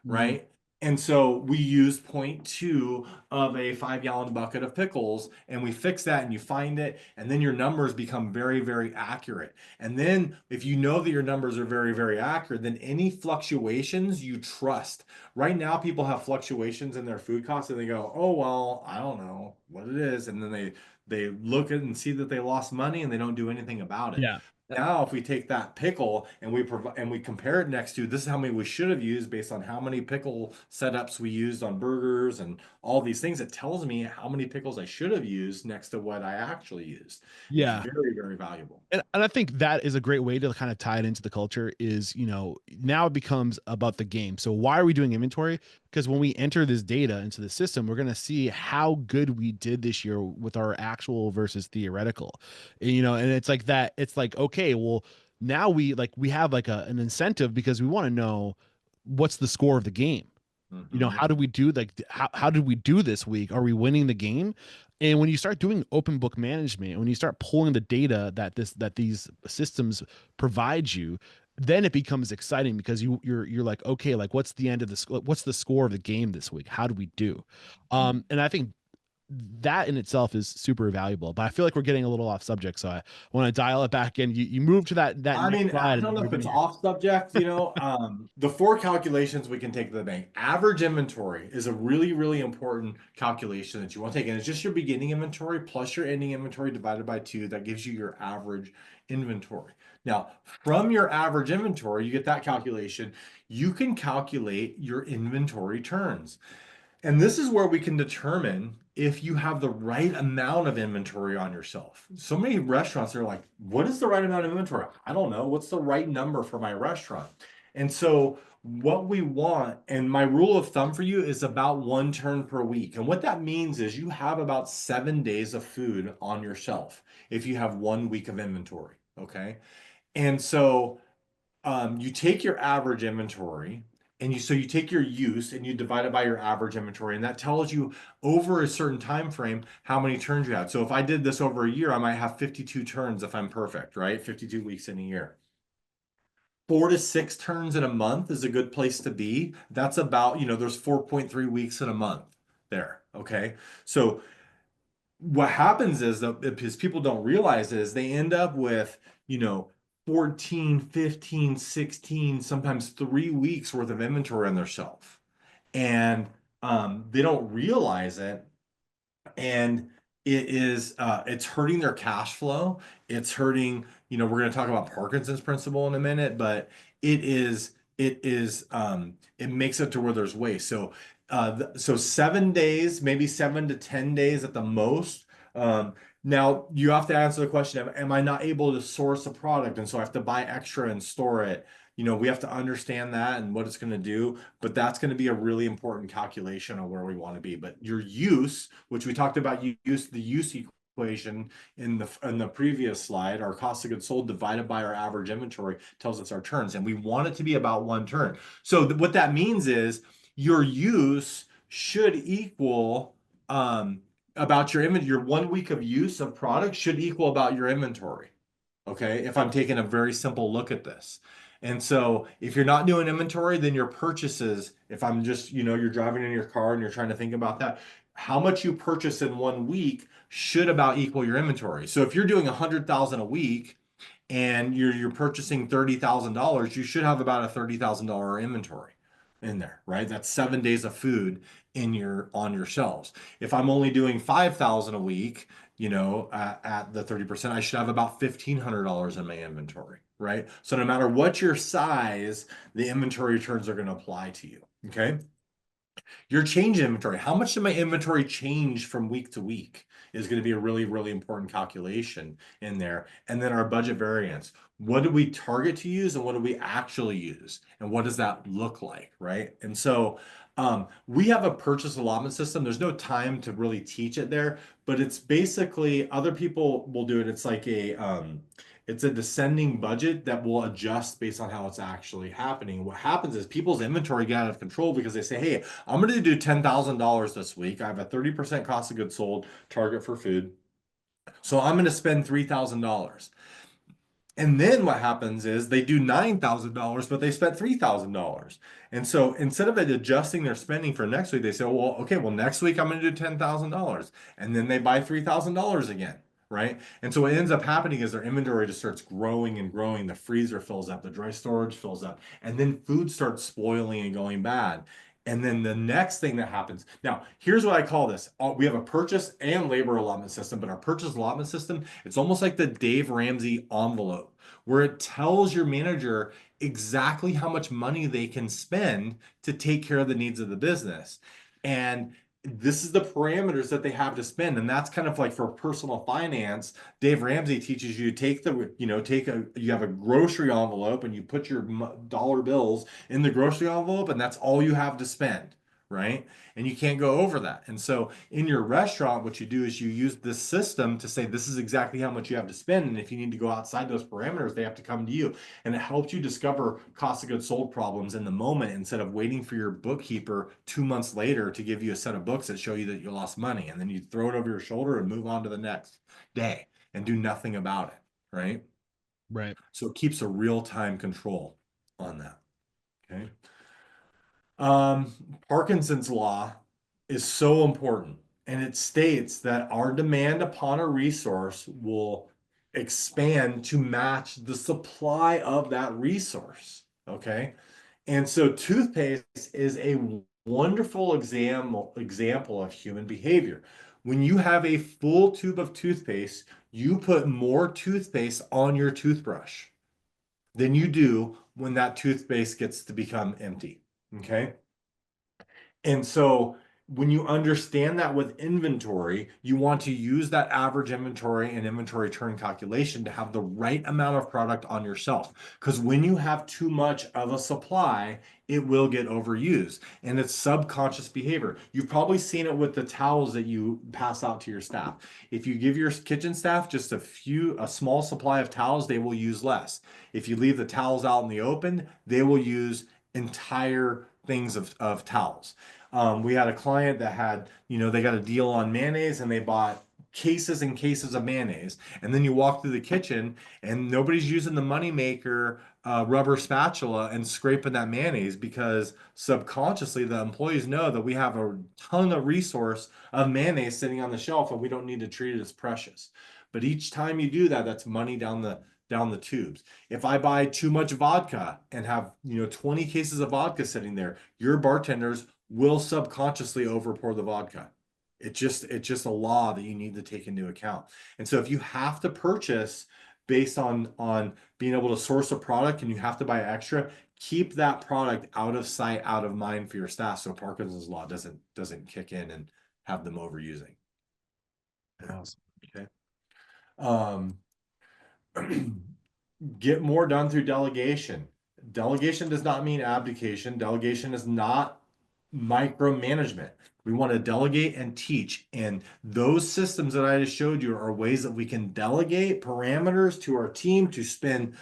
A: Mhm.
B: right? And so we used zero point 0.2 of a 5 gallon bucket of pickles and we fix that and you find it, and then your numbers become very, very accurate. And then if you know that your numbers are very, very accurate, then any fluctuations you trust. Right now, people have fluctuations in their food costs and they go, oh, well, I don't know what it is. And then they look at and see that they lost money and they don't do anything about it.
A: Yeah.
B: Now, if we take that pickle and we provide and we compare it next to this is how many we should have used based on how many pickle setups we used on burgers and all these things, it tells me how many pickles I should have used next to what I actually used. It's
A: Yeah.
B: very, very valuable.
A: And I think that is a great way to kind of tie it into the culture is, now it becomes about the game. So why are we doing inventory? Because when we enter this data into the system, we're going to see how good we did this year with our actual versus theoretical, and it's like that. It's like, okay, well, now we have like an incentive because we want to know what's the score of the game.
B: Mhm.
A: How do we do, like, how did we do this week? Are we winning the game? And when you start doing open book management, when you start pulling the data that these systems provide you, then it becomes exciting because you're like, okay, like what's the end of what's the score of the game this week? How do we do? And I think that in itself is super valuable. But I feel like we're getting a little off subject, so I want to dial it back in. You move to that
B: I
A: next
B: mean, I
A: slide,
B: don't
A: and
B: know
A: we're
B: if it's
A: gonna hear.
B: off subject, the 4 calculations we can take to the bank. Average inventory is a really, really important calculation that you want to take. And it's just your beginning inventory plus your ending inventory divided by 2. That gives you your average inventory. Now, from your average inventory, you get that calculation. You can calculate your inventory turns. And this is where we can determine if you have the right amount of inventory on your shelf. So many restaurants are like, what is the right amount of inventory? I don't know. What's the right number for my restaurant? And so what we want, and my rule of thumb for you is about 1 turn per week. And what that means is you have about 7 days of food on your shelf if you have 1 week of inventory. Okay. And so you take your average inventory and you take your use and you divide it by your average inventory, and that tells you over a certain time frame how many turns you had. So if I did this over a year, I might have 52 turns if I'm perfect, right? 52 weeks in a year. 4 to 6 turns in a month is a good place to be. That's about, there's 4.3 weeks in a month there. Okay. So what happens is that because people don't realize is they end up with, you know, 14, 15, 16, sometimes 3 weeks worth of inventory on their shelf. And they don't realize it, and it's hurting their cash flow. It's hurting, we're going to talk about Parkinson's principle in a minute, but it makes it to where there's waste. So 7 days, maybe 7 to 10 days at the most. Now you have to answer the question of, am I not able to source a product, and so I have to buy extra and store it? We have to understand that and what it's going to do, but that's going to be a really important calculation on where we want to be. But your use, which we talked about, the use equation in the previous slide, our cost of goods sold divided by our average inventory tells us our turns, and we want it to be about 1 turn. So what that means is your use should equal about your inventory. Your 1 week of use of product should equal about your inventory. Okay, if I'm taking a very simple look at this. And so if you're not doing inventory, then your purchases, if I'm just, you're driving in your car and you're trying to think about that, how much you purchase in 1 week should about equal your inventory. So if you're doing 100,000 a week and you're purchasing $30,000, you should have about a $30,000 inventory in there, right? That's 7 days of food on your shelves. If I'm only doing 5,000 a week, at the 30%, I should have about $1,500 in my inventory, right? So no matter what your size, the inventory returns are going to apply to you. Okay. Your change inventory, how much did my inventory change from week to week, is going to be a really, really important calculation in there. And then our budget variance. What do we target to use and what do we actually use? And what does that look like, right? And so we have a purchase allotment system. There's no time to really teach it there, but it's basically, other people will do it. It's a descending budget that will adjust based on how it's actually happening. What happens is people's inventory get out of control because they say, hey, I'm going to do $10,000 this week. I have a 30% cost of goods sold target for food. So I'm going to spend $3,000. And then what happens is they do $9,000, but they spent $3,000. And so instead of adjusting their spending for next week, they say, well, okay, well, next week I'm going to do $10,000. And then they buy $3,000 again, right? And so what ends up happening is their inventory just starts growing and growing. The freezer fills up, the dry storage fills up, and then food starts spoiling and going bad. And then the next thing that happens, now here's what I call this. We have a purchase and labor allotment system, but our purchase allotment system, it's almost like the Dave Ramsey envelope, where it tells your manager exactly how much money they can spend to take care of the needs of the business. And this is the parameters that they have to spend. And that's kind of like for personal finance. Dave Ramsey teaches you you have a grocery envelope and you put your dollar bills in the grocery envelope, and that's all you have to spend, right? And you can't go over that. And so in your restaurant, what you do is you use this system to say, this is exactly how much you have to spend. And if you need to go outside those parameters, they have to come to you. And it helps you discover cost of goods sold problems in the moment instead of waiting for your bookkeeper 2 months later to give you a set of books that show you that you lost money. And then you throw it over your shoulder and move on to the next day and do nothing about it, right?
A: Right.
B: So it keeps a real-time control on that. Okay. Parkinson's law is so important, and it states that our demand upon a resource will expand to match the supply of that resource. Okay. And so toothpaste is a wonderful example of human behavior. When you have a full tube of toothpaste, you put more toothpaste on your toothbrush than you do when that toothpaste gets to become empty. Okay. And so when you understand that with inventory, you want to use that average inventory and inventory turn calculation to have the right amount of product on your shelf. Because when you have too much of a supply, it will get overused. And it's subconscious behavior. You've probably seen it with the towels that you pass out to your staff. If you give your kitchen staff just a small supply of towels, they will use less. If you leave the towels out in the open, they will use entire things of towels. We had a client that had, they got a deal on mayonnaise and they bought cases and cases of mayonnaise. And then you walk through the kitchen and nobody's using the moneymaker rubber spatula and scraping that mayonnaise because subconsciously the employees know that we have a ton of resource of mayonnaise sitting on the shelf and we don't need to treat it as precious. But each time you do that, that's money down the tubes. If I buy too much vodka and have 20 cases of vodka sitting there, your bartenders will subconsciously overpour the vodka. It's just a law that you need to take into account. And so if you have to purchase based on being able to source a product and you have to buy extra, keep that product out of sight, out of mind for your staff so Parkinson's law doesn't kick in and have them overusing.
A: Awesome.
B: Okay. Get more done through delegation. Delegation does not mean abdication. Delegation is not micromanagement. We want to delegate and teach. And those systems that I just showed you are ways that we can delegate parameters to our team to spend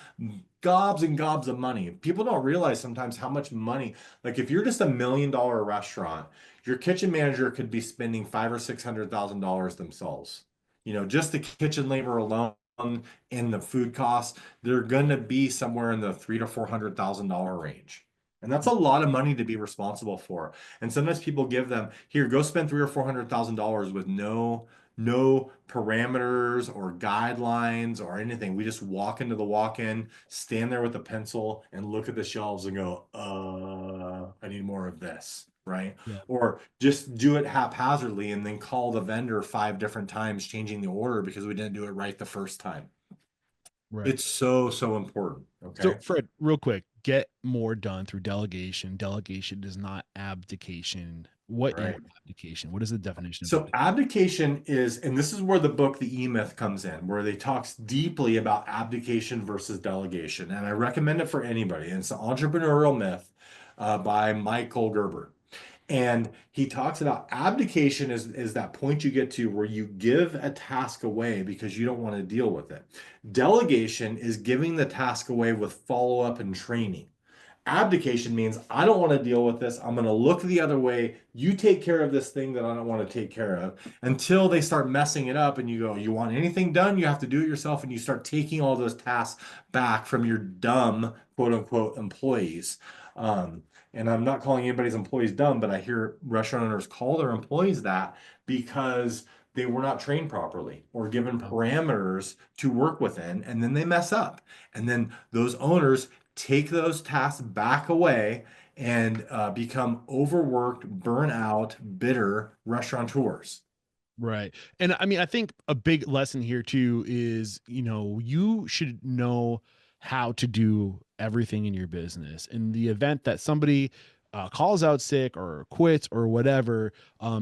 B: gobs and gobs of money. People don't realize sometimes how much money, like if you're just $1 million restaurant, your kitchen manager could be spending $500,000 or $600,000 themselves. Just the kitchen labor alone and the food costs, they're going to be somewhere in the $300,000 to $400,000 range. And that's a lot of money to be responsible for. And sometimes people give them, here, go spend $300,000 or $400,000 with no parameters or guidelines or anything. We just walk into the walk-in, stand there with a pencil and look at the shelves and go, I need more of this, right?
A: Yeah.
B: Or just do it haphazardly and then call the vendor 5 different times changing the order because we didn't do it right the first time.
A: Right.
B: It's so important. Okay.
A: So Fred, real quick, get more done through delegation. Delegation is not abdication. What is abdication? What is the definition of
B: So abdication is, and this is where the book, The E-Myth, comes in, where they talks deeply about abdication versus delegation. And I recommend it for anybody. And it's an entrepreneurial myth by Michael Gerber. And he talks about abdication is that point you get to where you give a task away because you don't want to deal with it. Delegation is giving the task away with follow-up and training. Abdication means I don't want to deal with this. I'm going to look the other way. You take care of this thing that I don't want to take care of until they start messing it up and you go, you want anything done? You have to do it yourself. And you start taking all those tasks back from your dumb, quote unquote, employees. And I'm not calling anybody's employees dumb, but I hear restaurant owners call their employees that because they were not trained properly or given parameters to work within, and then they mess up. And then those owners take those tasks back away and become overworked, burnout, bitter restaurateurs.
A: Right. And I mean, I think a big lesson here too is, you should know how to do everything in your business. In the event that somebody calls out sick or quits or whatever,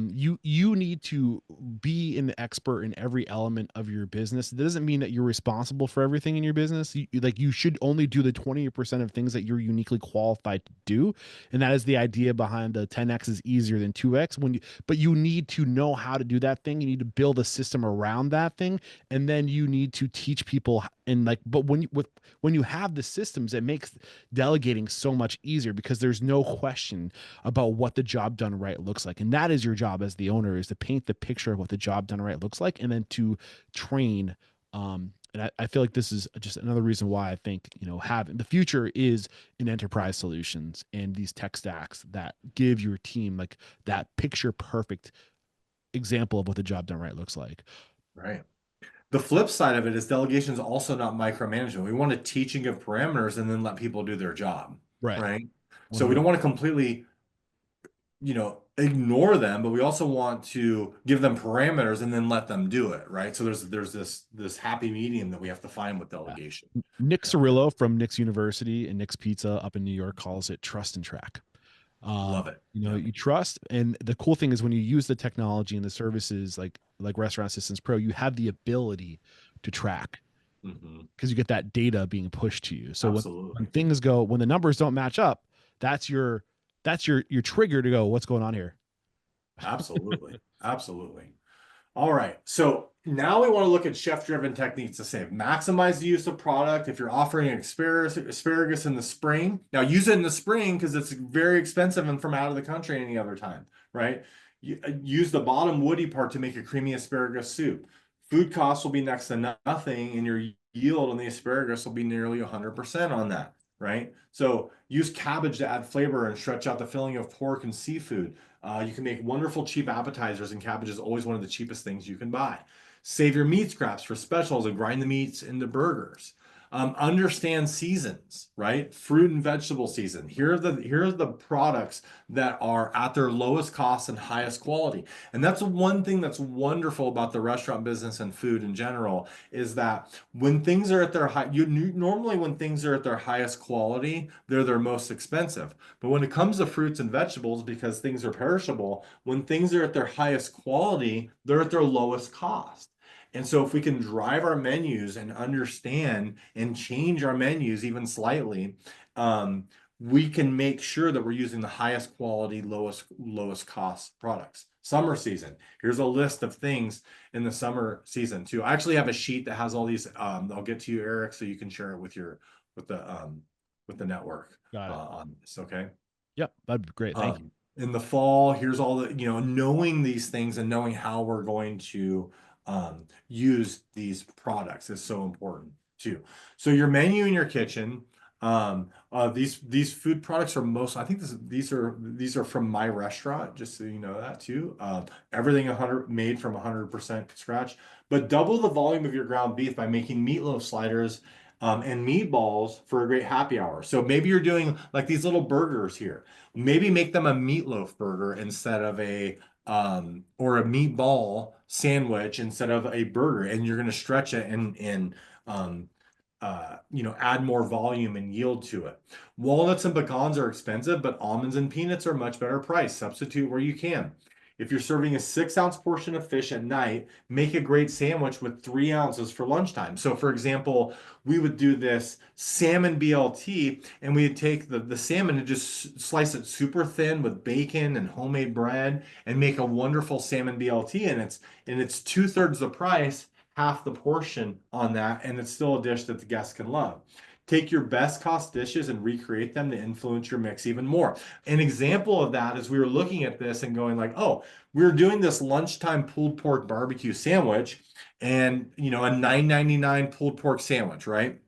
A: you need to be an expert in every element of your business. That doesn't mean that you're responsible for everything in your business. You should only do the 20% of things that you're uniquely qualified to do, and that is the idea behind the 10x is easier than 2x. But you need to know how to do that thing. You need to build a system around that thing, and then you need to teach people. But when you have the systems, it makes delegating so much easier because there's no question about what the job done right looks like. And that is your job as the owner, is to paint the picture of what the job done right looks like and then to train. And I feel like this is just another reason why I think, having the future is in enterprise solutions and these tech stacks that give your team like that picture perfect example of what the job done right looks like.
B: Right. The flip side of it is delegation is also not micromanagement. We want to teach and give parameters and then let people do their job. Right. So we don't want to completely, ignore them, but we also want to give them parameters and then let them do it. Right. So there's this happy medium that we have to find with delegation.
A: Nick Cirillo from Nick's University and Nick's Pizza up in New York calls it trust and track.
B: Love it.
A: You know,
B: Yep.
A: you trust. And the cool thing is when you use the technology and the services like Restaurant Assistance Pro, you have the ability to track
B: Hmm.
A: because you get that data being pushed to you. So when
B: Absolutely.
A: things go, when the numbers don't match up, that's your trigger to go, what's going on here?
B: Absolutely. Absolutely. All right. So now we want to look at chef-driven techniques to save. Maximize the use of product. If you're offering asparagus in the spring, now use it in the spring because it's very expensive and from out of the country any other time, right? Use the bottom woody part to make a creamy asparagus soup. Food costs will be next to nothing, and your yield on the asparagus will be nearly 100% on that, right? So use cabbage to add flavor and stretch out the filling of pork and seafood. You can make wonderful cheap appetizers, and cabbage is always one of the cheapest things you can buy. Save your meat scraps for specials and grind the meats into burgers. Understand seasons, right? Fruit and vegetable season. Here are the products that are at their lowest cost and highest quality. And that's one thing that's wonderful about the restaurant business and food in general is that when things are at their high, normally when things are at their highest quality, they're their most expensive. But when it comes to fruits and vegetables, because things are perishable, when things are at their highest quality, they're at their lowest cost. And so if we can drive our menus and understand and change our menus even slightly, we can make sure that we're using the highest quality, lowest cost products. Summer season. Here's a list of things in the summer season too. I actually have a sheet that has all these. I'll get to you, Eric, so you can share it with the network
A: Got it.
B: on this. Okay.
A: Yep. That'd be great. Thank you.
B: In the fall, here's all the, knowing these things and knowing how we're going to use these products is so important too. So your menu in your kitchen, these food products are I think these are from my restaurant, just so you know that too. Everything 100 made from 100% scratch, but double the volume of your ground beef by making meatloaf sliders and meatballs for a great happy hour. So maybe you're doing like these little burgers here. Maybe make them a meatloaf burger instead of or a meatball sandwich instead of a burger, and you're going to stretch it and add more volume and yield to it. Walnuts and pecans are expensive, but almonds and peanuts are much better priced. Substitute where you can. If you're serving a 6-ounce portion of fish at night, make a great sandwich with 3 ounces for lunchtime. So, for example, we would do this salmon BLT, and we'd take the salmon and just slice it super thin with bacon and homemade bread and make a wonderful salmon BLT. And it's 2/3 the price, half the portion on that, and it's still a dish that the guests can love. Take your best cost dishes and recreate them to influence your mix even more. An example of that is we were looking at this and going like, oh, we were doing this lunchtime pulled pork barbecue sandwich and, a $9.99 pulled pork sandwich, right?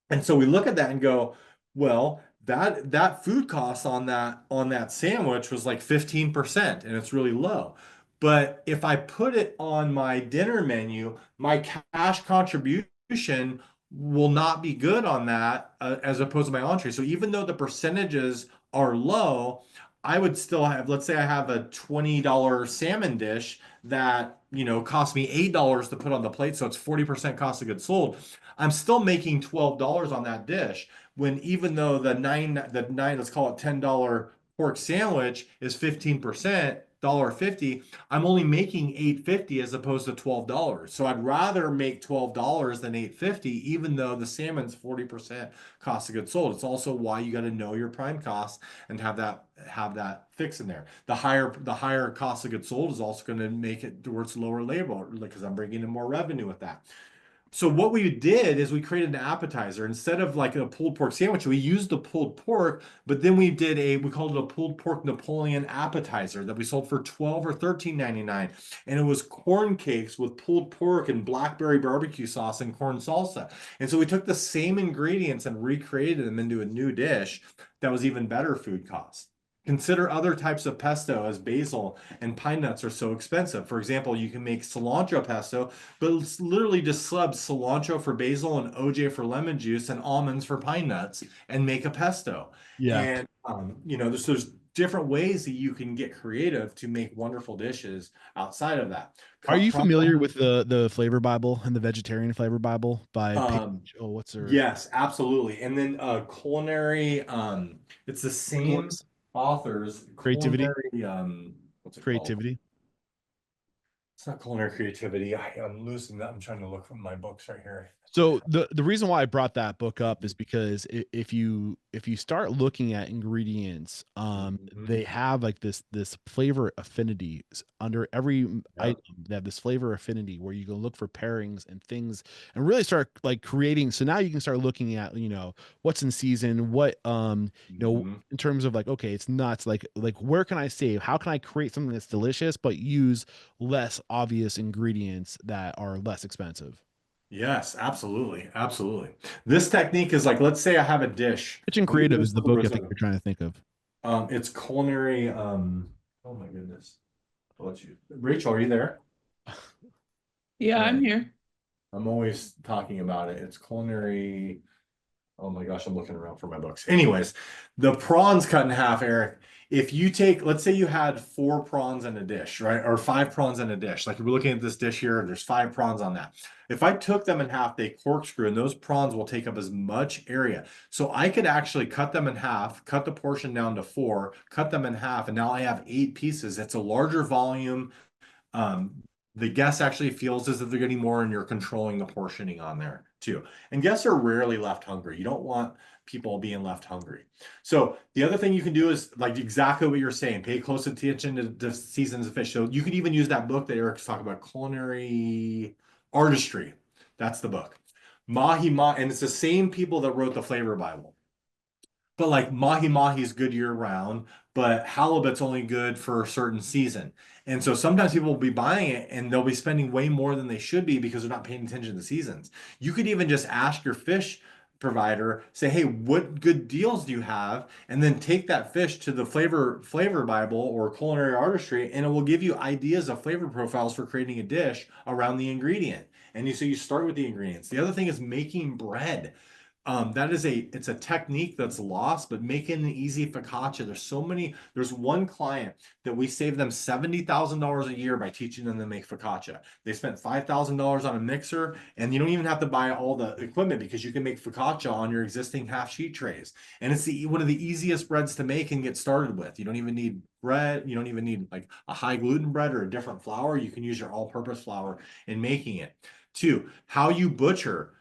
B: And so we look at that and go, well, that food cost on that sandwich was like 15%, and it's really low. But if I put it on my dinner menu, my cash contribution will not be good on that as opposed to my entree. So even though the percentages are low, I would still have, let's say I have a $20 salmon dish that, cost me $8 to put on the plate. So it's 40% cost of goods sold. I'm still making $12 on that dish when even though the nine, let's call it $10 pork sandwich is 15%, $1.50, I'm only making $8.50 as opposed to $12. So I'd rather make $12 than $8.50, even though the salmon's 40% cost of goods sold. It's also why you got to know your prime costs and have that fix in there. The higher cost of goods sold is also going to make it towards lower labor because I'm bringing in more revenue with that. So what we did is we created an appetizer instead of like a pulled pork sandwich. We used the pulled pork, but then we called it a pulled pork Napoleon appetizer that we sold for $12 or $13.99, and it was corn cakes with pulled pork and blackberry barbecue sauce and corn salsa. And so we took the same ingredients and recreated them into a new dish that was even better food cost. Consider other types of pesto, as basil and pine nuts are so expensive. For example, you can make cilantro pesto, but it's literally just sub cilantro for basil and OJ for lemon juice and almonds for pine nuts and make a pesto.
A: Yeah.
B: And there's different ways that you can get creative to make wonderful dishes outside of that.
A: Are you familiar
B: Probably,
A: with the flavor Bible and the vegetarian flavor Bible by what's her
B: yes, absolutely. And then culinary, it's the
A: Cooking
B: same.
A: Wars?
B: authors,
A: Creativity.
B: culinary, what's it called?
A: Creativity.
B: It's not culinary creativity. I'm losing that. I'm trying to look from my books right here.
A: So the reason why I brought that book up is because if you start looking at ingredients, they have like this flavor affinity under every item. They have this flavor affinity where you can look for pairings and things and really start like creating. So now you can start looking at, what's in season, what in terms of like, okay, it's nuts, like where can I save? How can I create something that's delicious but use less obvious ingredients that are less expensive?
B: Yes, absolutely. Absolutely. This technique is like, let's say I have a dish.
A: Kitchen
B: I'm gonna
A: Creative
B: do
A: is the
B: some
A: book I think
B: risotto.
A: you're trying to think of.
B: It's culinary, oh my goodness. I'll let you. Rachel, are you there?
D: Yeah,
B: All
D: I'm
B: right.
D: here.
B: I'm always talking about it. It's culinary. Oh my gosh, I'm looking around for my books. Anyways, the prawns cut in half, Eric. If you take, let's say you had 4 prawns in a dish, right? Or 5 prawns in a dish. Like we're looking at this dish here, there's 5 prawns on that. If I took them in half, they corkscrew, and those prawns will take up as much area. So I could actually cut them in half, cut the portion down to 4, cut them in half, and now I have 8 pieces. It's a larger volume. Um, the guest actually feels as if they're getting more, and you're controlling the portioning on there too. And guests are rarely left hungry. You don't want people being left hungry. So the other thing you can do is like exactly what you're saying. Pay close attention to the seasons of fish. So you could even use that book that Eric's talking about, Culinary Artistry. That's the book. Mahi Mahi, and it's the same people that wrote the Flavor Bible. But like mahi mahi is good year round, but halibut's only good for a certain season. And so sometimes people will be buying it and they'll be spending way more than they should be because they're not paying attention to the seasons. You could even just ask your fish provider, say, hey, what good deals do you have? And then take that fish to the flavor Bible or culinary artistry, and it will give you ideas of flavor profiles for creating a dish around the ingredient. And so you start with the ingredients. The other thing is making bread. It's a technique that's lost, but making an easy focaccia. There's one client that we saved them $70,000 a year by teaching them to make focaccia. They spent $5,000 on a mixer, and you don't even have to buy all the equipment because you can make focaccia on your existing half sheet trays. And it's one of the easiest breads to make and get started with. You don't even need bread. You don't even need like a high gluten bread or a different flour. You can use your all-purpose flour in making it. 2, how you butcher.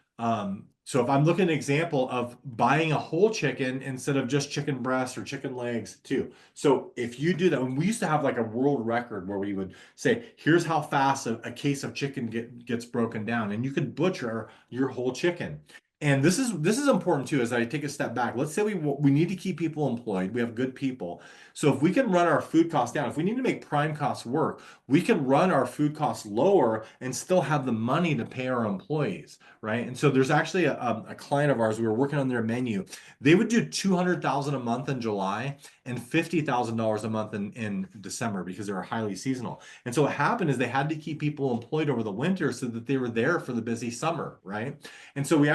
B: So if I'm looking at an example of buying a whole chicken instead of just chicken breasts or chicken legs too. So if you do that, and we used to have like a world record where we would say, here's how fast a case of chicken gets broken down, and you could butcher your whole chicken. And this is important too, as I take a step back. Let's say we need to keep people employed. We have good people. So if we can run our food costs down, if we need to make prime costs work, we can run our food costs lower and still have the money to pay our employees, right? And so there's actually a client of ours, we were working on their menu. They would do $200,000 a month in July and $50,000 a month in December because they were highly seasonal. And so what happened is they had to keep people employed over the winter so that they were there for the busy summer, right? And so I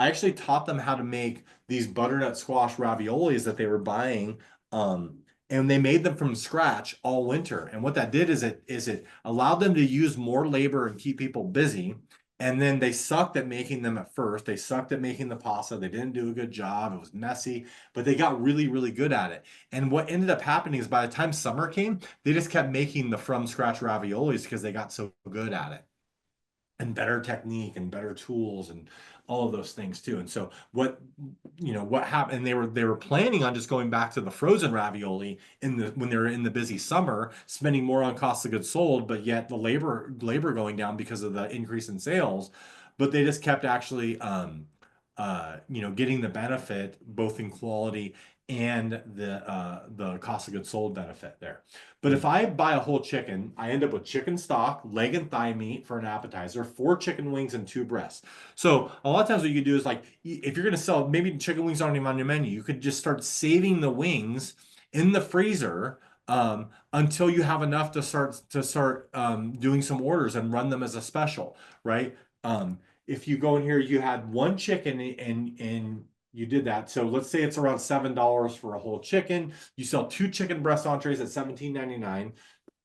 B: actually taught them how to make these butternut squash raviolis that they were buying. And they made them from scratch all winter. And what that did is it allowed them to use more labor and keep people busy. And then they sucked at making them at first. They sucked at making the pasta. They didn't do a good job. It was messy, but they got really, really good at it. And what ended up happening is by the time summer came, they just kept making the from scratch raviolis because they got so good at it. And better technique and better tools and all of those things too. And so what happened, they were planning on just going back to the frozen ravioli when they were in the busy summer, spending more on cost of goods sold, but yet the labor going down because of the increase in sales. But they just kept actually getting the benefit both in quality and the cost of goods sold benefit there. But if I buy a whole chicken, I end up with chicken stock, leg and thigh meat for an appetizer, 4 chicken wings, and 2 breasts. So a lot of times what you could do is like, if you're going to sell, maybe chicken wings aren't even on your menu, you could just start saving the wings in the freezer until you have enough to start doing some orders and run them as a special, right? If you go in here, you had 1 chicken and you did that. So let's say it's around $7 for a whole chicken. You sell 2 chicken breast entrees at $17.99.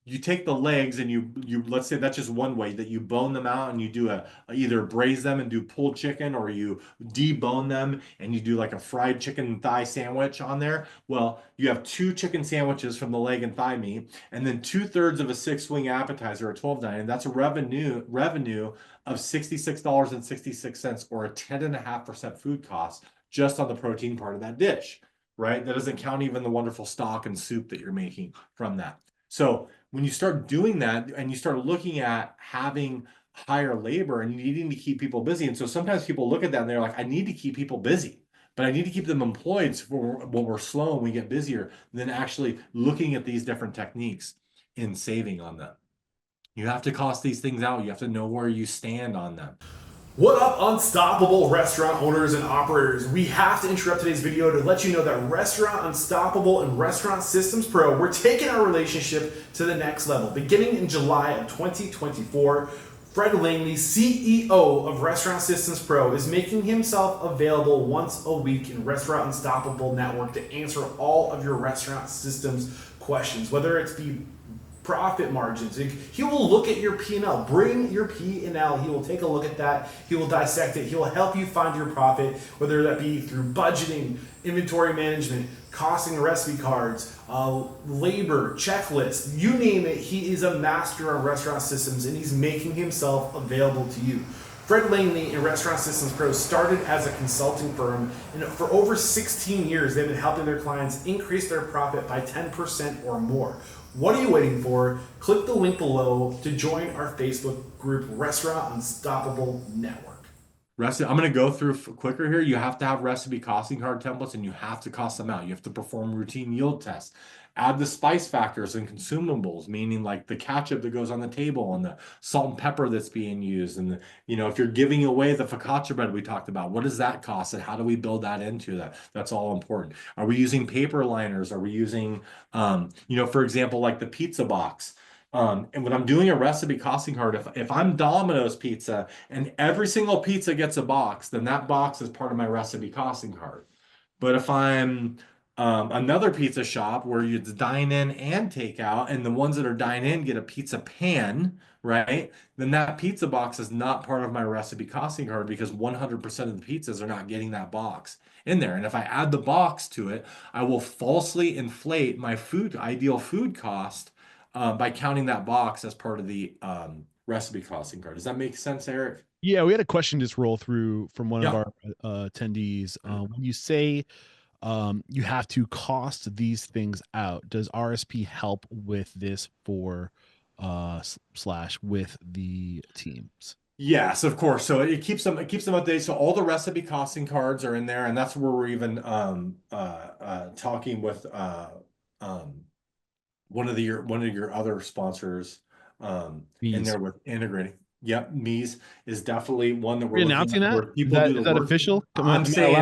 B: you take the legs and you let's say that's just one way that you bone them out and you do either braise them and do pulled chicken, or you debone them and you do like a fried chicken thigh sandwich on there. Well, you have two chicken sandwiches from the leg and thigh meat, and then 2/3 of a six wing appetizer at $12.99. And that's a revenue of $66.66, or a 10.5% food cost just on the protein part of that dish, right? That doesn't count even the wonderful stock and soup that you're making from that. So when you start doing that and you start looking at having higher labor and needing to keep people busy, and so sometimes people look at that and they're like, I need to keep people busy, but I need to keep them employed for when we're slow and we get busier, than actually looking at these different techniques and saving on them. You have to cost these things out. You have to know where you stand on them.
C: What up, unstoppable restaurant owners and operators? We have to interrupt today's video to let you know that Restaurant Unstoppable and Restaurant Systems Pro, we're taking our relationship to the next level. Beginning in July of 2024, Fred Langley, CEO of Restaurant Systems Pro, is making himself available once a week in Restaurant Unstoppable Network to answer all of your restaurant systems questions, whether it's the profit margins. He will look at your P&L. Bring your P&L. He will take a look at that. He will dissect it. He will help you find your profit, whether that be through budgeting, inventory management, costing recipe cards, labor, checklists, you name it. He is a master of restaurant systems, and he's making himself available to you. Fred Langley and Restaurant Systems Pro started as a consulting firm, and for over 16 years, they've been helping their clients increase their profit by 10% or more. What are you waiting for? Click the link below to join our Facebook group, Restaurant Unstoppable Network.
B: I'm going to go through quicker here. You have to have recipe costing card templates, and you have to cost them out. You have to perform routine yield tests. Add the spice factors and consumables, meaning like the ketchup that goes on the table and the salt and pepper that's being used. And if you're giving away the focaccia bread we talked about, what does that cost and how do we build that into that? That's all important. Are we using paper liners? Are we using, for example, like the pizza box? And when I'm doing a recipe costing card, if I'm Domino's Pizza and every single pizza gets a box, then that box is part of my recipe costing card. But if I'm another pizza shop where you dine in and take out, and the ones that are dine in get a pizza pan, right? Then that pizza box is not part of my recipe costing card, because 100% of the pizzas are not getting that box in there. And if I add the box to it, I will falsely inflate my ideal food cost by counting that box as part of the recipe costing card. Does that make sense, Eric?
A: Yeah, we had a question just roll through from one of
B: Yeah.
A: our attendees. When you say you have to cost these things out, does RSP help with this for slash with the teams?
B: Yes, of course. So it keeps them updated. So all the recipe costing cards are in there, and that's where we're even talking with one of your other sponsors in there with integrating. Yep, Mies is definitely one that we're
A: announcing that.
B: Where people
A: is that official?
B: I'm saying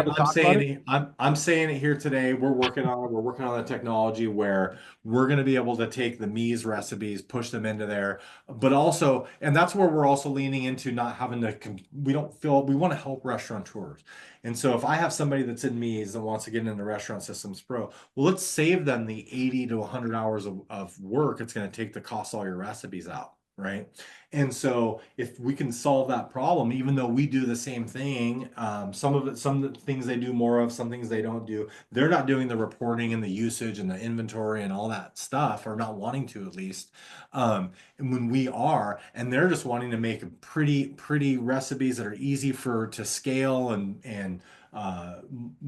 B: it here today. We're working on the technology where we're going to be able to take the Mies recipes, push them into there, but also, and that's where we're also leaning into not having to. We want to help restaurateurs, and so if I have somebody that's in Mies that wants to get into Restaurant Systems Pro, well, let's save them the 80 to 100 hours of work it's going to take to cost all your recipes out. Right. And so if we can solve that problem, even though we do the same thing, some of the things they do more of, some things they don't do, they're not doing the reporting and the usage and the inventory and all that stuff, or not wanting to at least. And when we are, and they're just wanting to make pretty recipes that are easy to scale and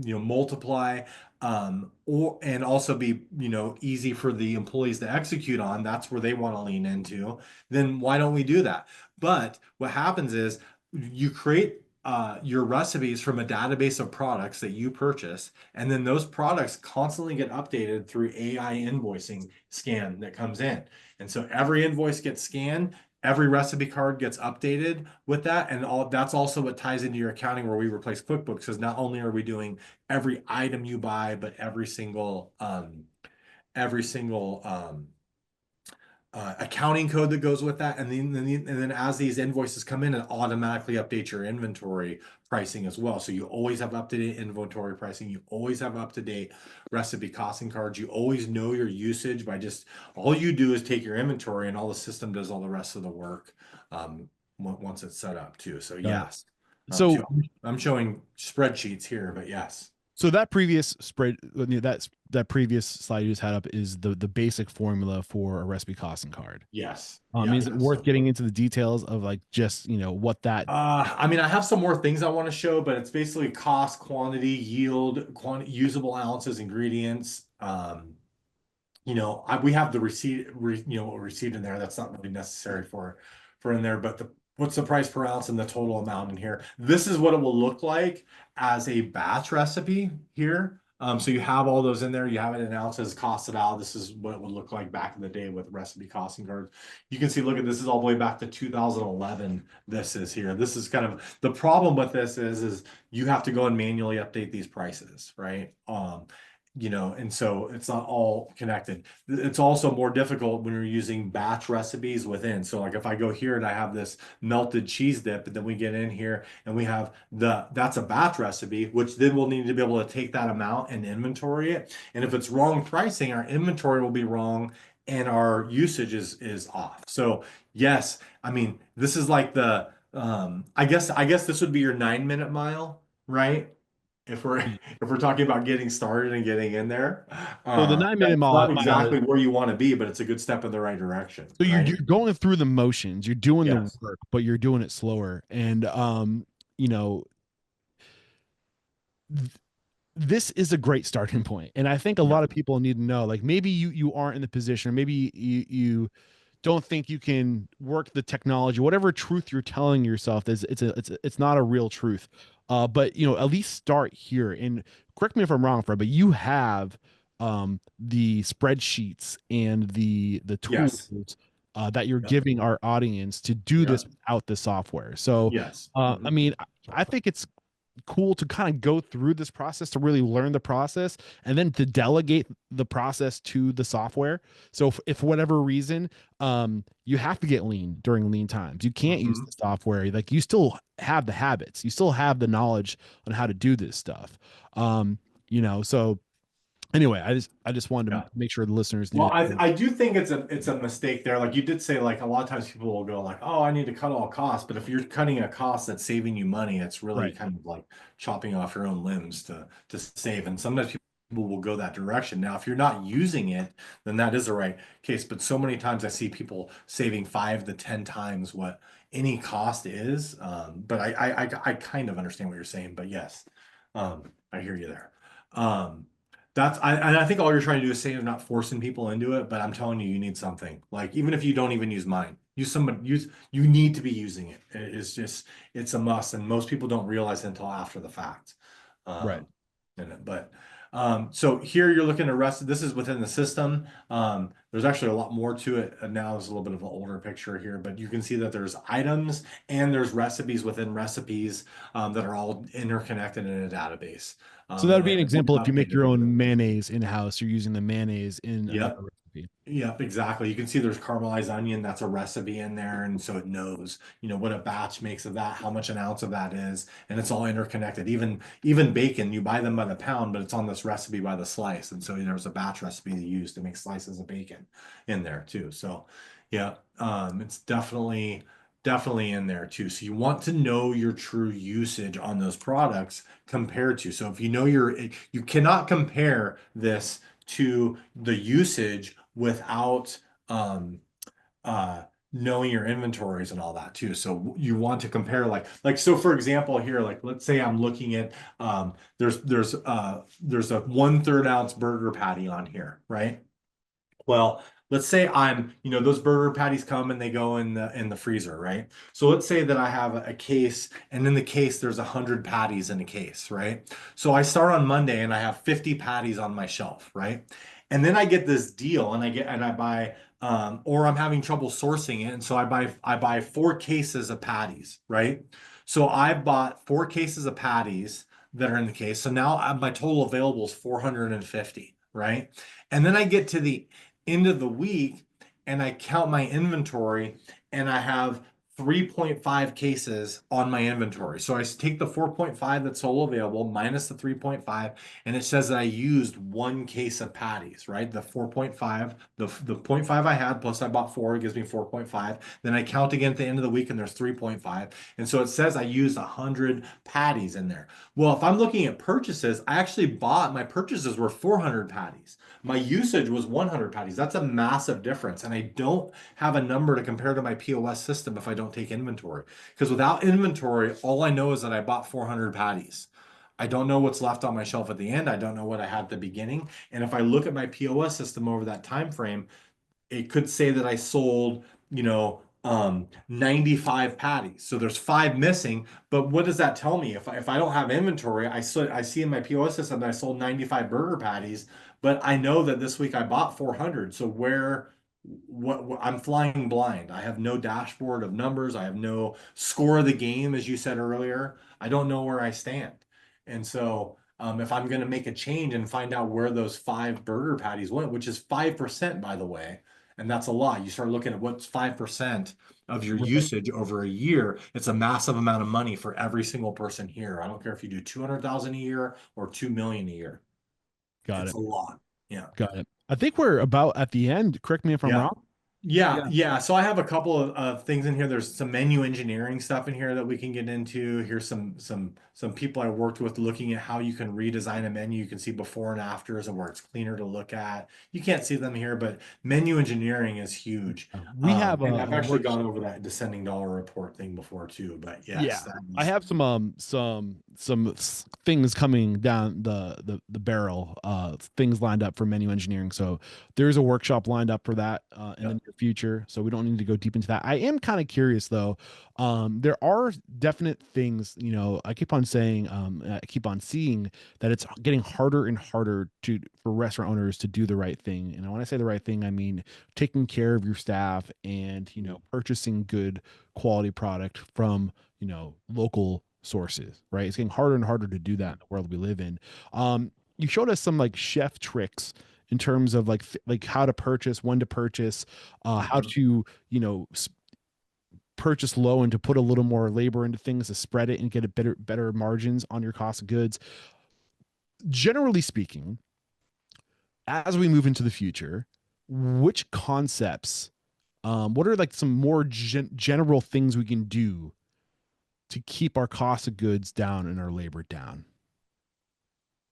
B: multiply, and also be, easy for the employees to execute on, that's where they want to lean into, then why don't we do that? But what happens is you create your recipes from a database of products that you purchase, and then those products constantly get updated through AI invoicing scan that comes in. And so every invoice gets scanned, every recipe card gets updated with that, and that's also what ties into your accounting, where we replace QuickBooks, because not only are we doing every item you buy, but every single accounting code that goes with that, and then as these invoices come in, it automatically updates your inventory pricing as well. So you always have up-to-date inventory pricing. You always have up-to-date recipe costing cards. You always know your usage by just all you do is take your inventory, and all the system does all the rest of the work once it's set up too. So yes.
A: So
B: I'm showing spreadsheets here, but yes.
A: So that previous spread, that previous slide you just had up is the basic formula for a recipe costing card.
B: Yes.
A: Is it worth getting into the details of like just what that?
B: I mean, I have some more things I want to show, but it's basically cost, quantity, yield, usable ounces, ingredients. We have the receipt, receipt in there. That's not really necessary for in there, but what's the price per ounce and the total amount in here. This is what it will look like as a batch recipe here. So you have all those in there. You have it in ounces, costed out. This is what it would look like back in the day with recipe costing cards. You can see, look at this is all the way back to 2011. This is here. This is kind of the problem with this is you have to go and manually update these prices, right? And so it's not all connected. It's also more difficult when you're using batch recipes within. So like if I go here and I have this melted cheese dip, and then we get in here and we have that's a batch recipe, which then we'll need to be able to take that amount and inventory it. And if it's wrong pricing, our inventory will be wrong and our usage is off. So yes, I mean, this is like the, I guess this would be your 9-minute mile, right? If we're talking about getting started and getting in there,
A: so the 9-minute mile,
B: not exactly where you want to be, but it's a good step in the right direction.
A: So you're going through the motions, you're doing the
B: Yes.
A: work, but you're doing it slower. And this is a great starting point. And I think a lot of people need to know, like maybe you aren't in the position, or maybe you don't think you can work the technology, whatever truth you're telling yourself is, it's not a real truth. But at least start here. And correct me if I'm wrong, Fred, but you have the spreadsheets and the tools that you're giving our audience to do this without the software. So
B: yes.
A: I mean, I think it's cool to kind of go through this process to really learn the process and then to delegate the process to the software. So if for whatever reason you have to get lean during lean times, you can't use the software, like you still have the habits, you still have the knowledge on how to do this stuff. So anyway, I just wanted to make sure the listeners knew.
B: Well, I do think it's a mistake there. Like you did say, like a lot of times people will go like, oh, I need to cut all costs. But if you're cutting a cost that's saving you money, it's really kind of like chopping off your own limbs to save. And sometimes people will go that direction. Now, if you're not using it, then that is the right case. But so many times I see people saving 5 to 10 times what any cost is. But I kind of understand what you're saying. But yes, I hear you there. I think all you're trying to do is say you're not forcing people into it, but I'm telling you, you need something. Like even if you don't even use mine, you need to be using it. It's a must, and most people don't realize it until after the fact.
A: Right.
B: So here you're looking at this is within the system. There's actually a lot more to it. Now there's a little bit of an older picture here, but you can see that there's items and there's recipes within recipes that are all interconnected in a database.
A: So that would be an example if you make your own mayonnaise in-house, you're using the mayonnaise in a recipe.
B: Yep, exactly. You can see there's caramelized onion. That's a recipe in there. And so it knows, what a batch makes of that, how much an ounce of that is. And it's all interconnected. Even bacon, you buy them by the pound, but it's on this recipe by the slice. And so there's a batch recipe they use to make slices of bacon in there too. So yeah, it's definitely in there too. So you want to know your true usage on those products compared to. So if you know you cannot compare this to the usage without knowing your inventories and all that too. So you want to compare so for example here, like let's say I'm looking at there's a 1/3 ounce burger patty on here, right? Well, let's say I'm, those burger patties come and they go in the freezer, right? So let's say that I have a case, and in the case there's 100 patties in a case, right? So I start on Monday and I have 50 patties on my shelf, right? And then I get this deal and I buy or I'm having trouble sourcing it, and so I buy 4 cases of patties, right? So I bought 4 cases of patties that are in the case. So now my total available is 450, right? And then I get to the end of the week and I count my inventory and I have 3.5 cases on my inventory. So I take the 4.5 that's solo available minus the 3.5, and it says that I used 1 case of patties, right? The 4.5, the 0.5 I had, plus I bought 4, it gives me 4.5. Then I count again at the end of the week and there's 3.5. And so it says I used 100 patties in there. Well, if I'm looking at purchases, I actually bought, my purchases were 400 patties. My usage was 100 patties. That's a massive difference. And I don't have a number to compare to my POS system if I don't take inventory. Because without inventory, all I know is that I bought 400 patties. I don't know what's left on my shelf at the end. I don't know what I had at the beginning. And if I look at my POS system over that time frame, it could say that I sold, 95 patties. So there's 5 missing. But what does that tell me? If I don't have inventory, I see in my POS system that I sold 95 burger patties, but I know that this week I bought 400. So what I'm flying blind. I have no dashboard of numbers. I have no score of the game, as you said earlier. I don't know where I stand. And so if I'm going to make a change and find out where those 5 burger patties went, which is 5%, by the way, and that's a lot. You start looking at what's 5% of your usage over a year. It's a massive amount of money for every single person here. I don't care if you do 200,000 a year or 2 million a year.
A: Got
B: It's
A: it.
B: a lot. Yeah.
A: Got it. I think we're about at the end. Correct me if I'm
B: Yeah.
A: wrong.
B: Yeah. So I have a couple of things in here. There's some menu engineering stuff in here that we can get into. Here's some people I worked with looking at how you can redesign a menu. You can see before and afters and where it's cleaner to look at. You can't see them here, but menu engineering is huge.
A: We have
B: and I've
A: a
B: actually
A: work.
B: gone over that descending dollar report thing before too. But yes,
A: Yeah,
B: that
A: I
B: is,
A: have some things coming down the barrel, things lined up for menu engineering. So there's a workshop lined up for that in the near future. So we don't need to go deep into that. I am kind of curious though. There are definite things, I keep on saying, I keep on seeing that it's getting harder and harder for restaurant owners to do the right thing. And when I say the right thing, I mean taking care of your staff and, purchasing good quality product from, local sources, right? It's getting harder and harder to do that in the world we live in. You showed us some like chef tricks in terms of like how to purchase, when to purchase, how to, purchase low and to put a little more labor into things to spread it and get a better margins on your cost of goods. Generally speaking, as we move into the future, which concepts, what are like some more general things we can do to keep our cost of goods down and our labor down?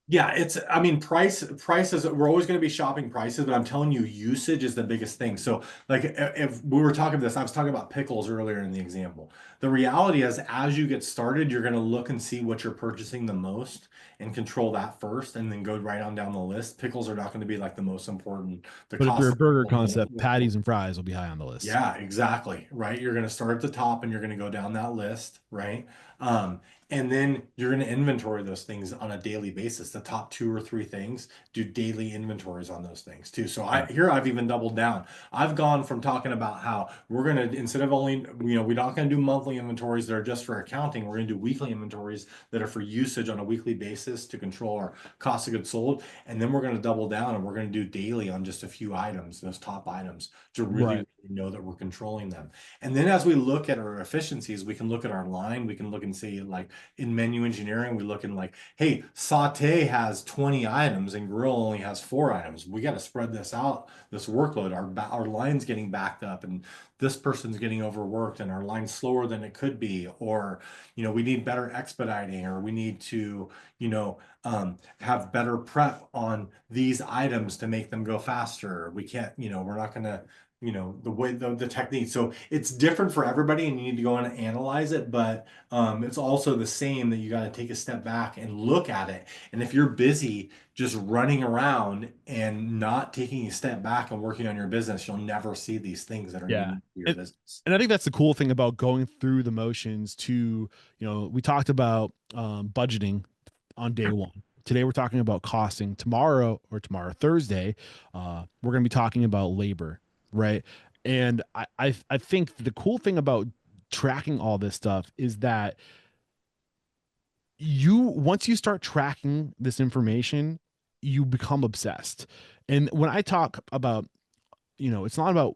B: Yeah, I mean, prices, we're always going to be shopping prices, but I'm telling you, usage is the biggest thing. So, like, if we were talking this, I was talking about pickles earlier in the example. The reality is, as you get started, you're going to look and see what you're purchasing the most and control that first, and then go right on down the list. Pickles are not going to be like the most important. The
A: But if you're
B: cost
A: a
B: of
A: burger
B: pickles-
A: concept, patties and fries will be high on the list.
B: Yeah, exactly. Right. You're going to start at the top and you're going to go down that list. Right. And then you're going to inventory those things on a daily basis. The top 2 or 3 things, do daily inventories on those things too. So I've even doubled down. I've gone from talking about how we're going to, instead of only, we're not going to do monthly inventories that are just for accounting. We're going to do weekly inventories that are for usage on a weekly basis to control our cost of goods sold. And then we're going to double down and we're going to do daily on just a few items, those top items, to really know that we're controlling them. And then as we look at our efficiencies, we can look at our line. We can look and see, like, in menu engineering, we look in like, hey, saute has 20 items and grill only has 4 items. We got to spread this out, this workload. Our line's getting backed up and this person's getting overworked and our line's slower than it could be. Or, we need better expediting, or we need to, have better prep on these items to make them go faster. We can't, we're not going to, the way the technique. So it's different for everybody and you need to go in and analyze it, but it's also the same that you got to take a step back and look at it. And if you're busy just running around and not taking a step back and working on your business, you'll never see these things that are unique to your business.
A: And I think that's the cool thing about going through the motions to, we talked about budgeting on day one. Today we're talking about costing. Tomorrow, Thursday, we're going to be talking about labor. Right. And I think the cool thing about tracking all this stuff is that once you start tracking this information, you become obsessed. And when I talk about, it's not about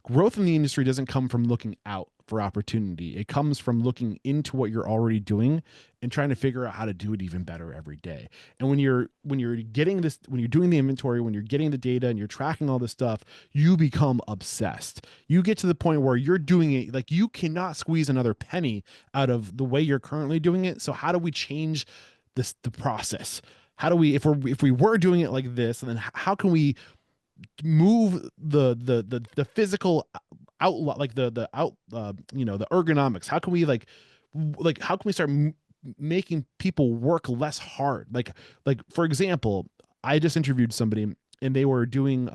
A: growth in the industry doesn't come from looking out for opportunity. It comes from looking into what you're already doing and trying to figure out how to do it even better every day. And when you're getting this, when you're doing the inventory, when you're getting the data and you're tracking all this stuff, you become obsessed. You get to the point where you're doing it like you cannot squeeze another penny out of the way you're currently doing it. So how do we change the process? How do we, if we were doing it like this, and then how can we move the physical outlet, like the out the ergonomics? How can we how can we start making people work less hard? Like for example, I just interviewed somebody and they were doing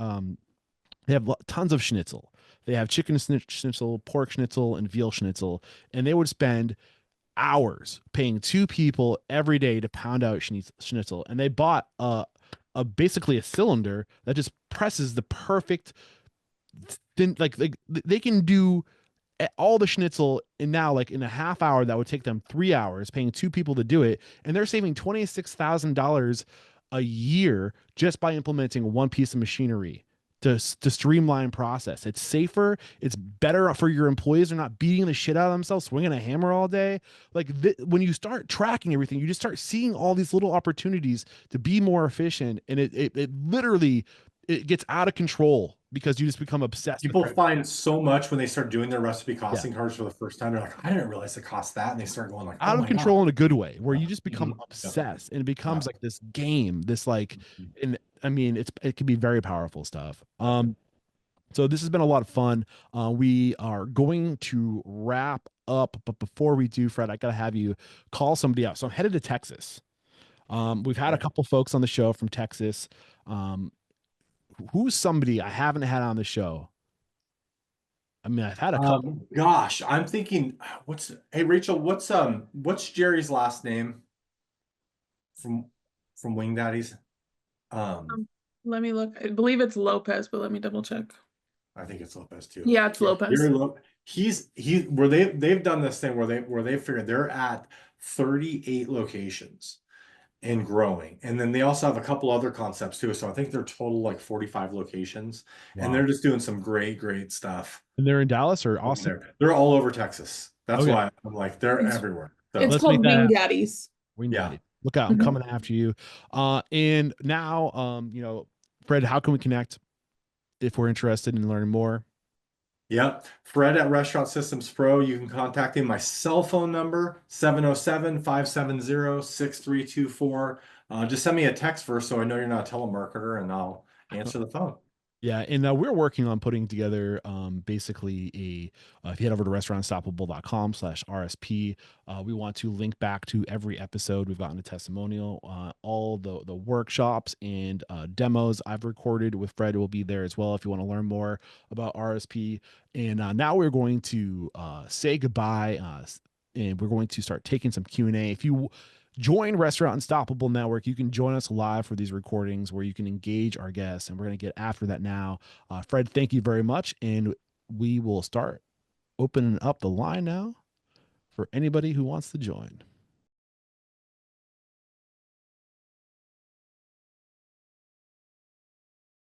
A: they have tons of schnitzel. They have chicken schnitzel, pork schnitzel, and veal schnitzel, and they would spend hours paying two people every day to pound out schnitzel. And they bought basically a cylinder that just presses the perfect thin, like they can do all the schnitzel in now, like in a half hour that would take them 3 hours, paying two people to do it, and they're saving $26,000 a year just by implementing one piece of machinery to streamline process. It's safer, it's better for your employees. They're not beating the shit out of themselves, swinging a hammer all day. Like when you start tracking everything, you just start seeing all these little opportunities to be more efficient, and it literally it gets out of control because you just become obsessed.
B: People find so much when they start doing their recipe costing cards for the first time. They're like, I didn't realize it cost that. And they start going like,
A: out
B: oh
A: of
B: my
A: control
B: God.
A: in a good way, where you just become obsessed and it becomes like this game, this like, and I mean, it can be very powerful stuff. So this has been a lot of fun. We are going to wrap up, but before we do, Fred, I gotta have you call somebody out. So I'm headed to Texas. We've had a couple folks on the show from Texas. Who's somebody I haven't had on the show? I mean, I've had a couple.
B: Gosh, I'm thinking, hey Rachel, what's Jerry's last name from Wing Daddies?
D: Let me look. I believe it's Lopez, but let me double check.
B: I think it's Lopez too.
D: Yeah, it's Lopez.
B: He's where they've done this thing where they figured they're at 38 locations and growing. And then they also have a couple other concepts too. So I think they're total like 45 locations. Wow. And they're just doing some great stuff.
A: And they're in Dallas or Austin?
B: They're all over Texas. That's why I'm like, they're everywhere. So
D: it's called Wing Daddies.
A: Wing Daddy. Look out, I'm coming after you. And now, Fred, how can we connect if we're interested in learning more?
B: Yep. Fred at Restaurant Systems Pro. You can contact him. My cell phone number, 707-570-6324. Just send me a text first so I know you're not a telemarketer and I'll answer the phone. Yeah,
A: and we're working on putting together basically if you head over to restaurantunstoppable.com/RSP, we want to link back to every episode. We've gotten a testimonial, all the workshops and demos I've recorded with Fred will be there as well if you want to learn more about RSP. And now we're going to say goodbye, and we're going to start taking some Q&A. If you join Restaurant Unstoppable Network, you can join us live for these recordings where you can engage our guests, and we're going to get after that now. Fred, thank you very much, and we will start opening up the line now for anybody who wants to join.